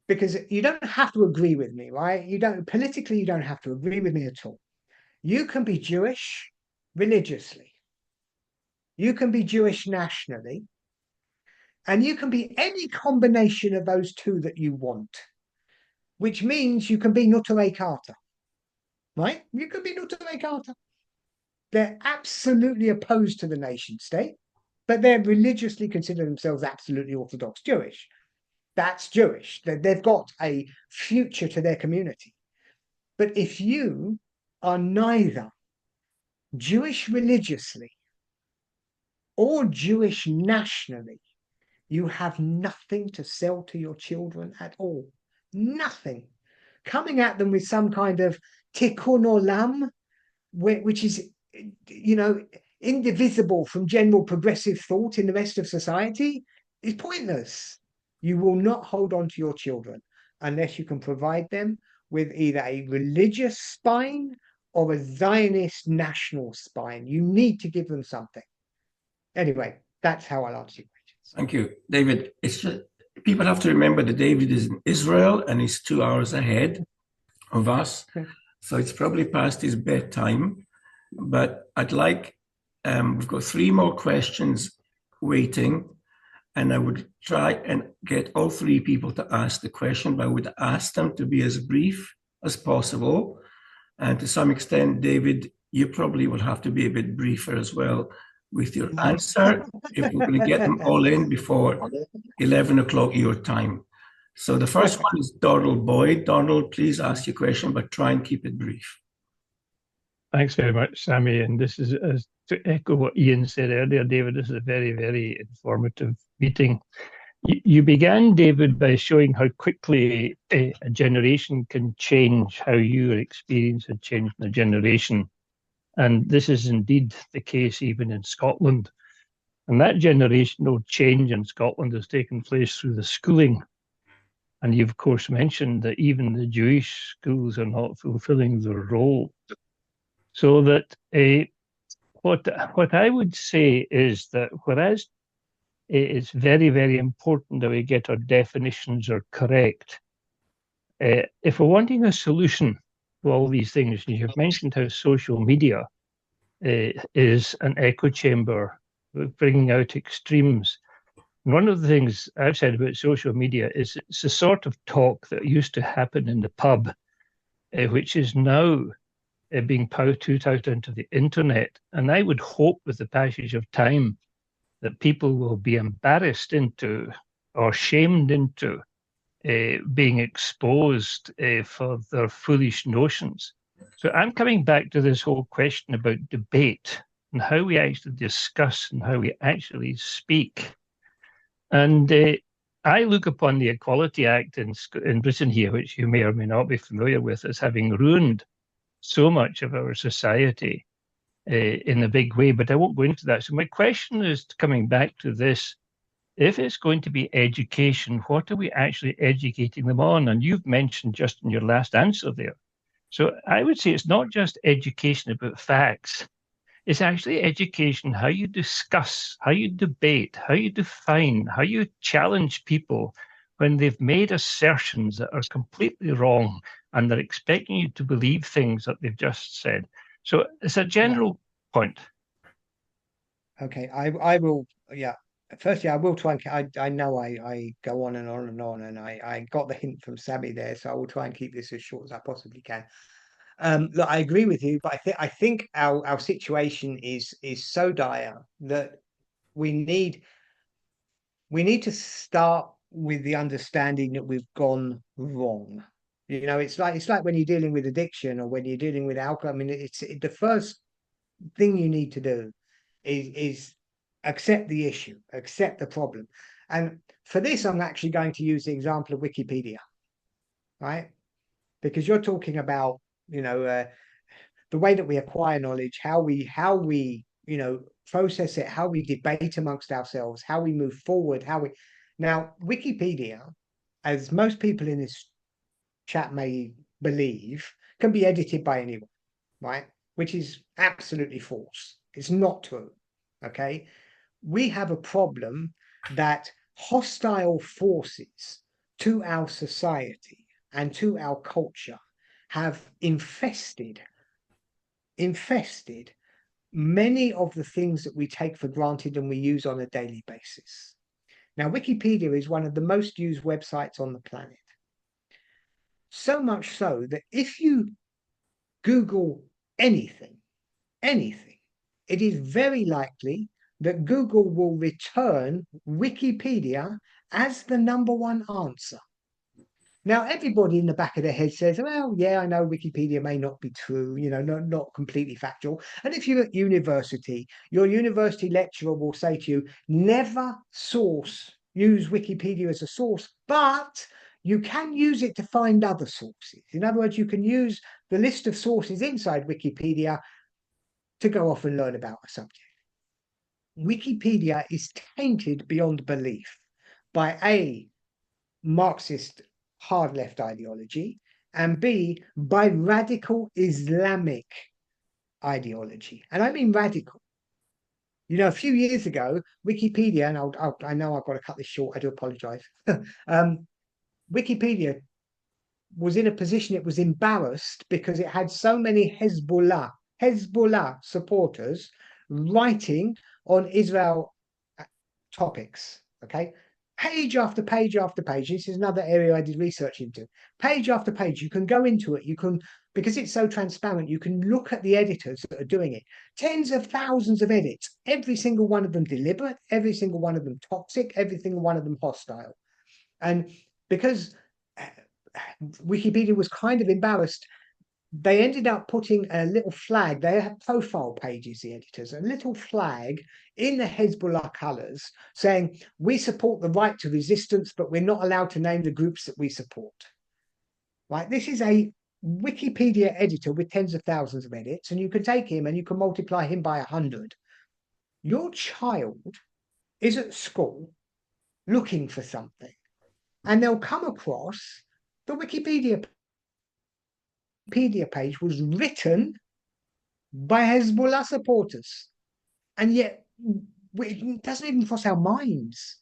because you don't have to agree with me, right? You don't have to agree with me at all. You can be Jewish religiously. You can be Jewish nationally. And you can be any combination of those two that you want, which means you can be Nutarei Carter, right? You can be Nutarei Carter. They're absolutely opposed to the nation state, but they're religiously consider themselves absolutely Orthodox Jewish. That's Jewish. They've got a future to their community. But if you are neither Jewish religiously or Jewish nationally, you have nothing to sell to your children at all. Nothing. Coming at them with some kind of tikkun olam, which is, you know, indivisible from general progressive thought in the rest of society, is pointless. You will not hold on to your children unless you can provide them with either a religious spine or a Zionist national spine. You need to give them something. Anyway, that's how I'll answer your questions. Thank you, David. It's just, people have to remember that David is in Israel and he's 2 hours ahead of us. Okay. So it's probably past his bedtime. But I'd like, we've got 3 more questions waiting, and I would try and get all 3 people to ask the question, but I would ask them to be as brief as possible. And to some extent, David, you probably will have to be a bit briefer as well with your answer if we're going to get them all in before 11 o'clock your time. So the first one is Donald Boyd. Donald, please ask your question, but try and keep it brief. Thanks very much, Sammy. And this is, to echo what Ian said earlier, David, this is a very, very informative meeting. You began, David, by showing how quickly a generation can change, how your experience had changed in a generation. And this is indeed the case even in Scotland. And that generational change in Scotland has taken place through the schooling. And you've, of course, mentioned that even the Jewish schools are not fulfilling their role. So that what I would say is that whereas it's very, very important that we get our definitions are correct, if we're wanting a solution to all these things, and you've mentioned how social media is an echo chamber, bringing out extremes. And one of the things I've said about social media is it's the sort of talk that used to happen in the pub, which is now being put out into the internet. And I would hope with the passage of time that people will be embarrassed into or shamed into being exposed for their foolish notions. So I'm coming back to this whole question about debate and how we actually discuss and how we actually speak. And I look upon the Equality Act in Britain here, which you may or may not be familiar with, as having ruined so much of our society in a big way, but I won't go into that. So my question is coming back to this. If it's going to be education, what are we actually educating them on? And you've mentioned just in your last answer there. So I would say it's not just education about facts. It's actually education, how you discuss, how you debate, how you define, how you challenge people when they've made assertions that are completely wrong and they're expecting you to believe things that they've just said. So it's a general point. Okay, I will, yeah. Firstly, I will try and I know I go on and on and on, and I got the hint from Sammy there, so I will try and keep this as short as I possibly can. Look, I agree with you, but I think our situation is so dire that we need to start with the understanding that we've gone wrong. You know, it's like when you're dealing with addiction or when you're dealing with alcohol. I mean, the first thing you need to do is accept the issue, accept the problem. And for this, I'm actually going to use the example of Wikipedia, right? Because you're talking about, the way that we acquire knowledge, how we process it, how we debate amongst ourselves, how we move forward, now Wikipedia, as most people in this chat may believe, can be edited by anyone, right? Which is absolutely false. It's not true. Okay, we have a problem that hostile forces to our society and to our culture have infested many of the things that we take for granted and we use on a daily basis. Now, Wikipedia is one of the most used websites on the planet. So much so that if you Google anything, it is very likely that Google will return Wikipedia as the #1 answer. Now, everybody in the back of their head says, well, yeah, I know Wikipedia may not be true, not completely factual. And if you're at university, your university lecturer will say to you, never use Wikipedia as a source, but you can use it to find other sources. In other words, you can use the list of sources inside Wikipedia to go off and learn about a subject. Wikipedia is tainted beyond belief by A, Marxist hard left ideology, and B, by radical Islamic ideology. And I mean radical. A few years ago, Wikipedia, and I know I've got to cut this short, I do apologize. Wikipedia was in a position, it was embarrassed because it had so many Hezbollah supporters writing on Israel topics, okay? Page after page after page. This is another area I did research into. Page after page, you can go into it. You can, because it's so transparent, you can look at the editors that are doing it. Tens of thousands of edits, every single one of them deliberate, every single one of them toxic, every single one of them hostile. And because Wikipedia was kind of embarrassed, they ended up putting a little flag. They have profile pages, the editors, a little flag in the Hezbollah colors saying, we support the right to resistance, but we're not allowed to name the groups that we support. Right? This is a Wikipedia editor with tens of thousands of edits, and you can take him and you can multiply him by 100. Your child is at school looking for something, and they'll come across the Wikipedia page was written by Hezbollah supporters, and yet it doesn't even cross our minds.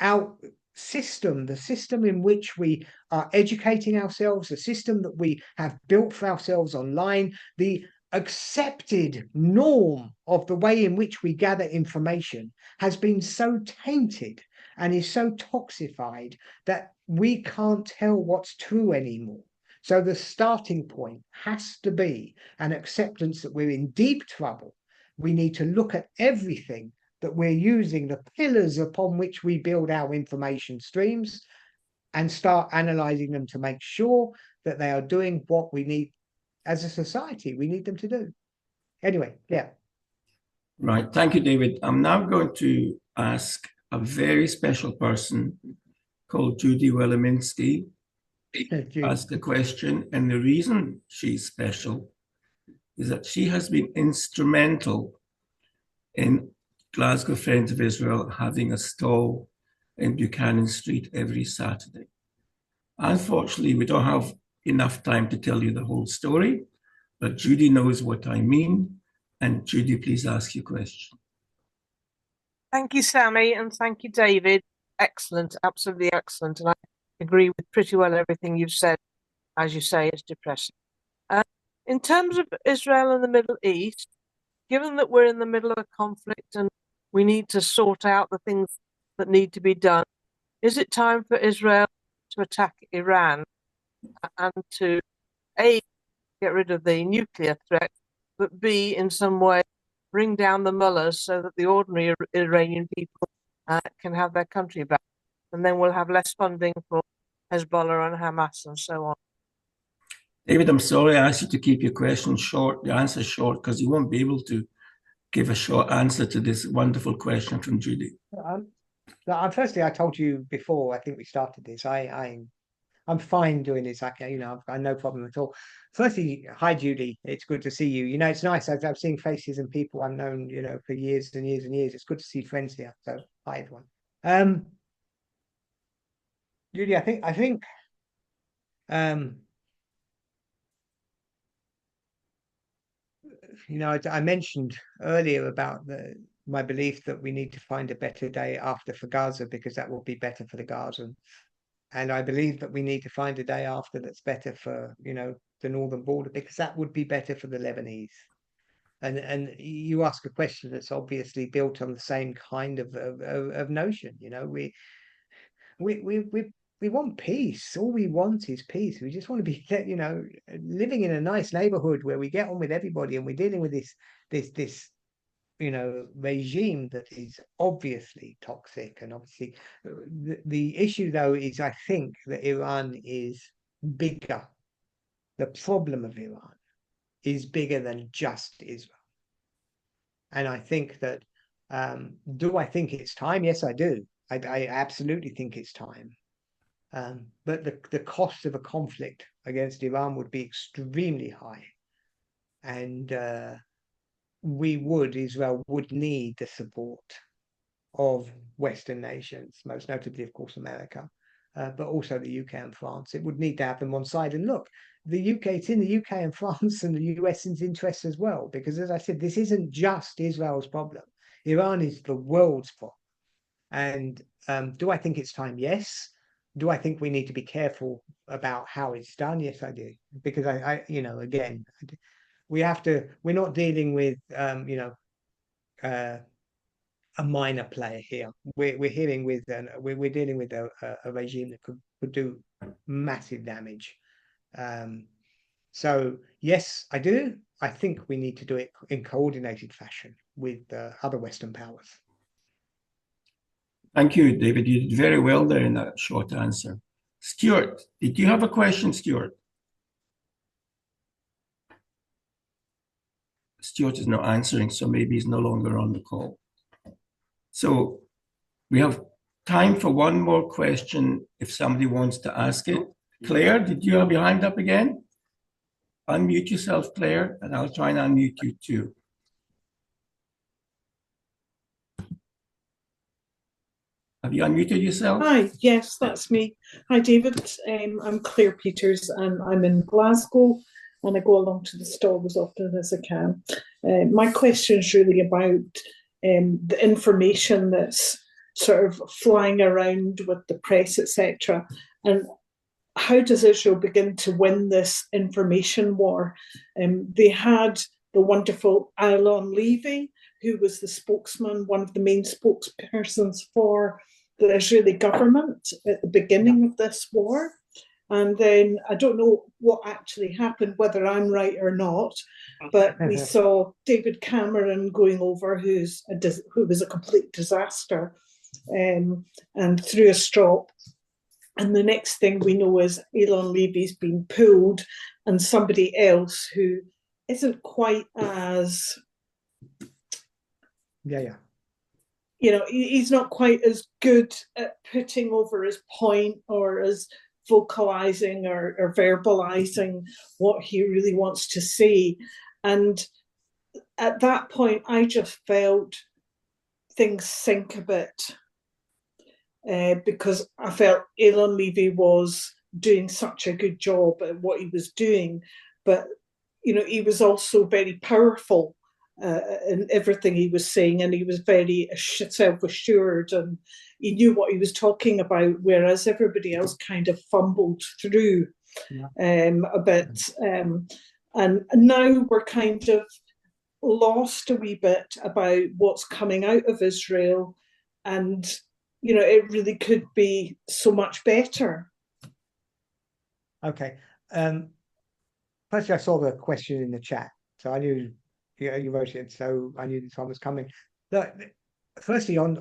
Our system, the system in which we are educating ourselves, the system that we have built for ourselves online, the accepted norm of the way in which we gather information has been so tainted and is so toxified that we can't tell what's true anymore. So the starting point has to be an acceptance that we're in deep trouble. We need to look at everything that we're using, the pillars upon which we build our information streams, and start analyzing them to make sure that they are doing what we need as a society, we need them to do. Anyway, yeah. Right. Thank you, David. I'm now going to ask a very special person called Judy Weleminski ask a question. And the reason she's special is that she has been instrumental in Glasgow Friends of Israel having a stall in Buchanan Street every Saturday. Unfortunately, we don't have enough time to tell you the whole story, but Judy knows what I mean. And Judy, please ask your question. Thank you, Sammy, and thank you, David. Excellent, absolutely excellent. And I agree with pretty well everything you've said. As you say, it's depressing. In terms of Israel and the Middle East, given that we're in the middle of a conflict and we need to sort out the things that need to be done, is it time for Israel to attack Iran and to A, get rid of the nuclear threat, but B, in some way, bring down the mullahs so that the ordinary Iranian people can have their country back? And then we'll have less funding for Hezbollah and Hamas and so on. David, I'm sorry I asked you to keep your question short, the answer short, because you won't be able to give a short answer to this wonderful question from Judy. Firstly, I told you before, I think we started this, I'm fine doing this. I've got no problem at all. Firstly, hi, Judy. It's good to see you. It's nice. I've seen faces and people I've known, for years and years and years. It's good to see friends here. So hi, everyone. Judy, I think I mentioned earlier about my belief that we need to find a better day after for Gaza, because that will be better for the Gazans. And I believe that we need to find a day after that's better for, the northern border, because that would be better for the Lebanese. And you ask a question that's obviously built on the same kind of notion. We want peace. All we want is peace. We just want to be, living in a nice neighborhood where we get on with everybody, and we're dealing with this regime that is obviously toxic. And obviously the issue, though, is I think that Iran is bigger. The problem of Iran is bigger than just Israel. And I think that, do I think it's time? Yes, I do. I absolutely think it's time. But the cost of a conflict against Iran would be extremely high. And Israel would need the support of Western nations, most notably, of course, America, but also the UK and France. It would need to have them on side. And look, it's in the UK and France and the US's interest as well, because, as I said, this isn't just Israel's problem. Iran is the world's problem. And do I think it's time? Yes. Do I think we need to be careful about how it's done? Yes, I do. Because again, we're not dealing with, a minor player here. We're dealing with a regime that could do massive damage. So yes, I do. I think we need to do it in coordinated fashion with other Western powers. Thank you, David. You did very well there in that short answer. Stuart, did you have a question, Stuart? Stuart is not answering, so maybe he's no longer on the call. So we have time for one more question if somebody wants to ask it. Claire, did you have your hand up again? Unmute yourself, Claire, and I'll try and unmute you too. Have you unmuted yourself? Hi, yes, that's me. Hi, David. I'm Claire Peters, and I'm in Glasgow, and I go along to the stall as often as I can. My question is really about the information that's sort of flying around with the press, etc. And how does Israel begin to win this information war? They had the wonderful Alon Levy, who was the spokesman, one of the main spokespersons for the Israeli government at the beginning of this war. And then I don't know what actually happened, whether I'm right or not, but we saw David Cameron going over, who was a complete disaster, and threw a strop. And the next thing we know is Elon Levy's been pulled, and somebody else who isn't quite as, he's not quite as good at putting over his point or as vocalizing or verbalizing what he really wants to say. And at that point, I just felt things sink a bit. Because I felt Elon Levy was doing such a good job at what he was doing, but he was also very powerful in everything he was saying, and he was very self-assured, and he knew what he was talking about, whereas everybody else kind of fumbled through a bit. And now we're kind of lost a wee bit about what's coming out of Israel, and it really could be so much better. Okay. Firstly, I saw the question in the chat, so I knew you wrote it, so I knew the time was coming. Look, firstly, on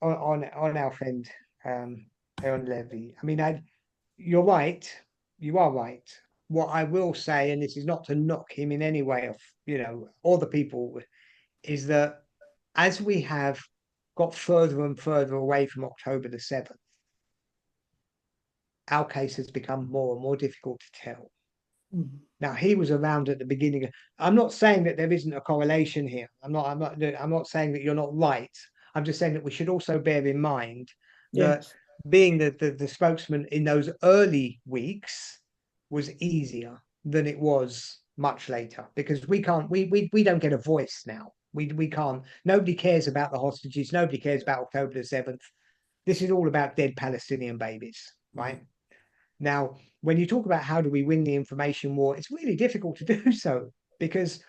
our friend Aaron Levy, I mean, you're right. You are right. What I will say, and this is not to knock him in any way, or the people, is that as we have got further and further away from October the 7th, our case has become more and more difficult to tell. Now, he was around at the beginning. I'm not saying that there isn't a correlation here. I'm not saying that you're not right. I'm just saying that we should also bear in mind that being the spokesman in those early weeks was easier than it was much later, because we don't get a voice now. We can't. Nobody cares about the hostages. Nobody cares about October the 7th. This is all about dead Palestinian babies, right? Now, when you talk about how do we win the information war, it's really difficult to do so, because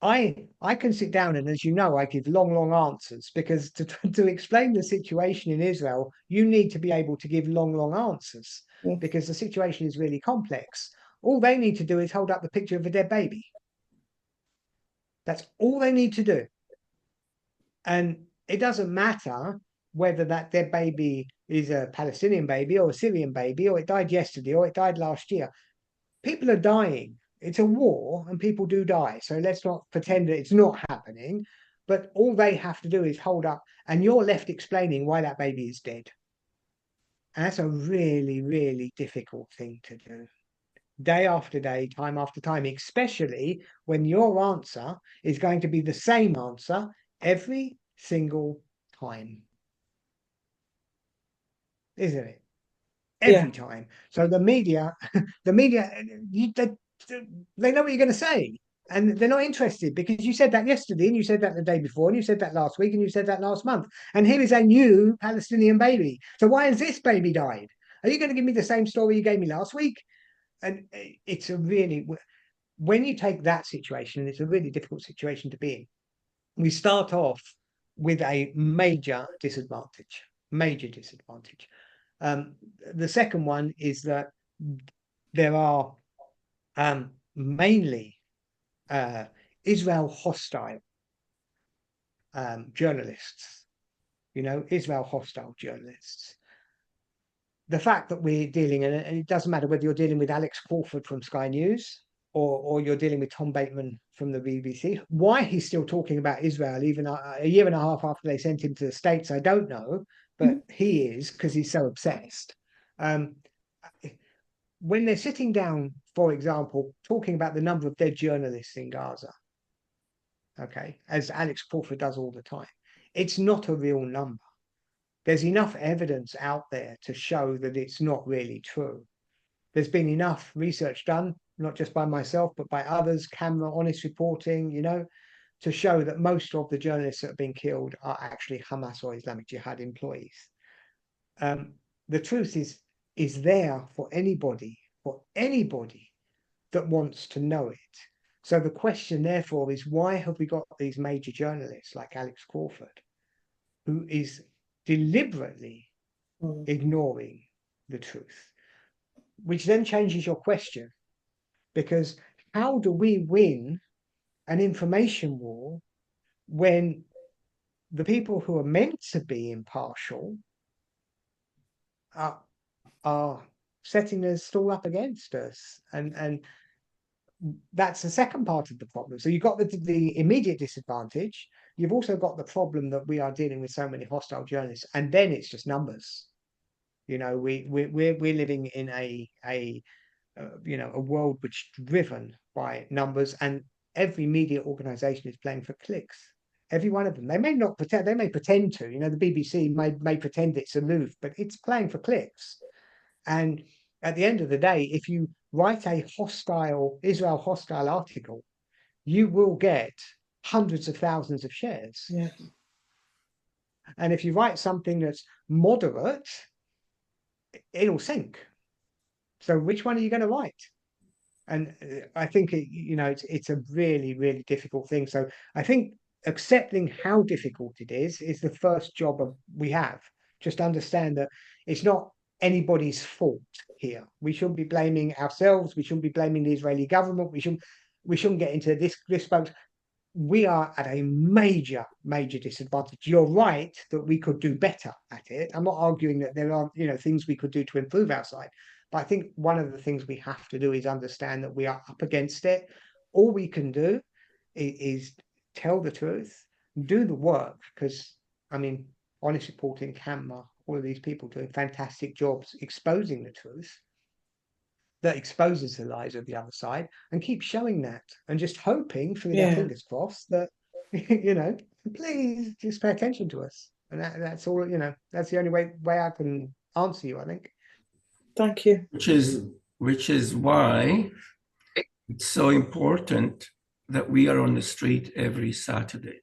I can sit down and, as you know, I give long answers, because to explain the situation in Israel, you need to be able to give long answers, because the situation is really complex. All they need to do is hold up the picture of a dead baby. That's all they need to do. And it doesn't matter whether that dead baby is a Palestinian baby or a Syrian baby, or it died yesterday or it died last year. People are dying. It's a war and people do die. So let's not pretend that it's not happening. But all they have to do is hold up, and you're left explaining why that baby is dead. And that's a really difficult thing to do. Day after day, time after time, especially when your answer is going to be the same answer every single time. Isn't it? Every time. So the media, they know what you're going to say, and they're not interested, because you said that yesterday, and you said that the day before, and you said that last week, and you said that last month. And here is a new Palestinian baby. So why has this baby died? Are you going to give me the same story you gave me last week? And it's a really, when you take that situation, and it's a really difficult situation to be in, we start off with a major disadvantage. The second one is that there are mainly Israel hostile journalists, Israel hostile journalists. The fact that we're dealing, and it doesn't matter whether you're dealing with Alex Crawford from Sky News or you're dealing with Tom Bateman from the BBC, why he's still talking about Israel even a year and a half after they sent him to the States, I don't know, but he is, because he's so obsessed. When they're sitting down, for example, talking about the number of dead journalists in Gaza, okay, as Alex Crawford does all the time, it's not a real number. There's enough evidence out there to show that it's not really true. There's been enough research done, not just by myself, but by others, camera, honest reporting, to show that most of the journalists that have been killed are actually Hamas or Islamic Jihad employees. The truth is there for anybody that wants to know it. So the question, therefore, is why have we got these major journalists like Alex Crawford, who is deliberately ignoring the truth, which then changes your question, because how do we win an information war when the people who are meant to be impartial are setting us all up against us? And that's the second part of the problem. So you've got the immediate disadvantage. You've also got the problem that we are dealing with so many hostile journalists, and then it's just numbers. You know, we're living in a world which is driven by numbers, and every media organization is playing for clicks. Every one of them. They may not pretend. They may pretend to. You know, the BBC may pretend it's aloof, but it's playing for clicks. And at the end of the day, if you write a Israel hostile article, you will get hundreds of thousands of shares. Yeah. And if you write something that's moderate, it'll sink. So which one are you going to write? And I think it's a really, really difficult thing. So I think accepting how difficult it is the first job we have. Just understand that it's not anybody's fault here. We shouldn't be blaming ourselves. We shouldn't be blaming the Israeli government. We shouldn't get into this boat. We are at a major, major disadvantage. You're right that we could do better at it. I'm not arguing that there aren't, things we could do to improve our side. But I think one of the things we have to do is understand that we are up against it. All we can do is tell the truth, do the work, because, Honest Reporting, Camera, all of these people doing fantastic jobs exposing the truth that exposes the lies of the other side, and keep showing that, and just hoping, for our fingers crossed, that, please just pay attention to us. And that's all, that's the only way I can answer you, I think. Thank you. Which is why it's so important that we are on the street every Saturday.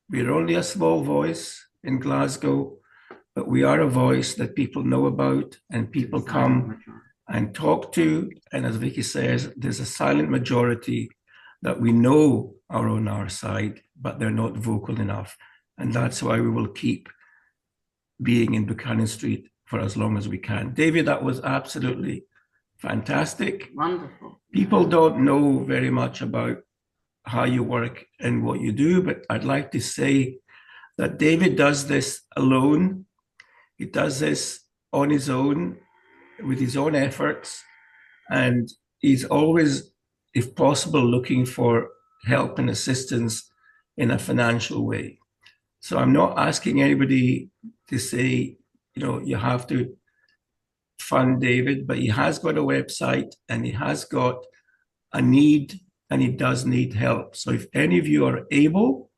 We're only a small voice in Glasgow, but we are a voice that people know about and people come and talk to. And as Vicky says, there's a silent majority that we know are on our side, but they're not vocal enough. And that's why we will keep being in Buchanan Street for as long as we can. David, that was absolutely fantastic. Wonderful. People don't know very much about how you work and what you do, but I'd like to say that David does this alone. He does this on his own, with his own efforts, and he's always, if possible, looking for help and assistance in a financial way. So I'm not asking anybody to say, you have to fund David, but he has got a website and he has got a need, and he does need help. So if any of you are able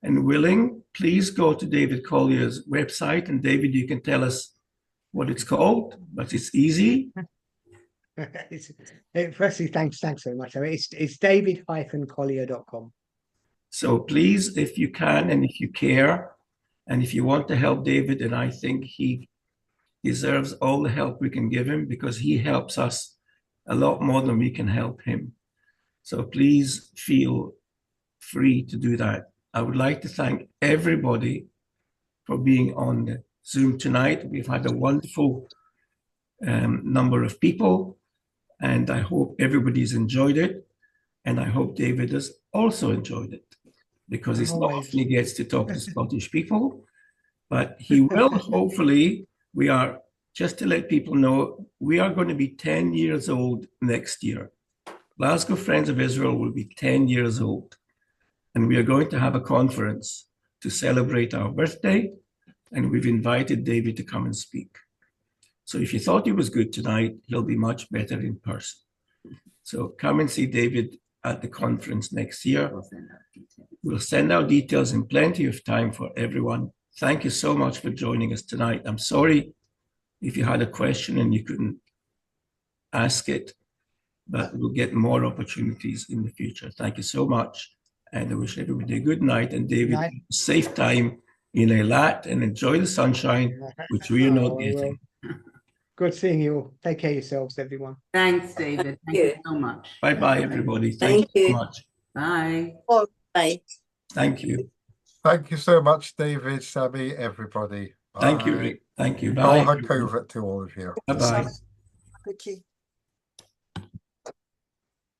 and willing, please go to David Collier's website. And David, you can tell us what it's called, but it's easy. Firstly, thanks very much. It's david-collier.com. So please, if you can, and if you care, and if you want to help David, and I think he deserves all the help we can give him, because he helps us a lot more than we can help him. So please feel free to do that. I would like to thank everybody for being on the Zoom tonight. We've had a wonderful number of people, and I hope everybody's enjoyed it. And I hope David has also enjoyed it, because it's not often he gets to talk to Scottish people, but he will. Hopefully, we are, just to let people know, we are going to be 10 years old next year. Glasgow Friends of Israel will be 10 years old, and we are going to have a conference to celebrate our birthday, and we've invited David to come and speak. So if you thought he was good tonight, he'll be much better in person. So come and see David at the conference next year. We'll send out details in plenty of time for everyone. Thank you so much for joining us tonight. I'm sorry if you had a question and you couldn't ask it, but we'll get more opportunities in the future. Thank you so much. And I wish everybody a good night. And David, safe time in Eilat, and enjoy the sunshine, which we are not getting. Good seeing you all. Take care of yourselves, everyone. Thanks, David. Thank you so much. Bye-bye, everybody. Thank you so much. Bye. Bye. Thank you. Thank you so much, David, Sammy, everybody. Thank you, Rick. Thank you. All Bye. her COVID to all of you. Bye-bye. Thank you.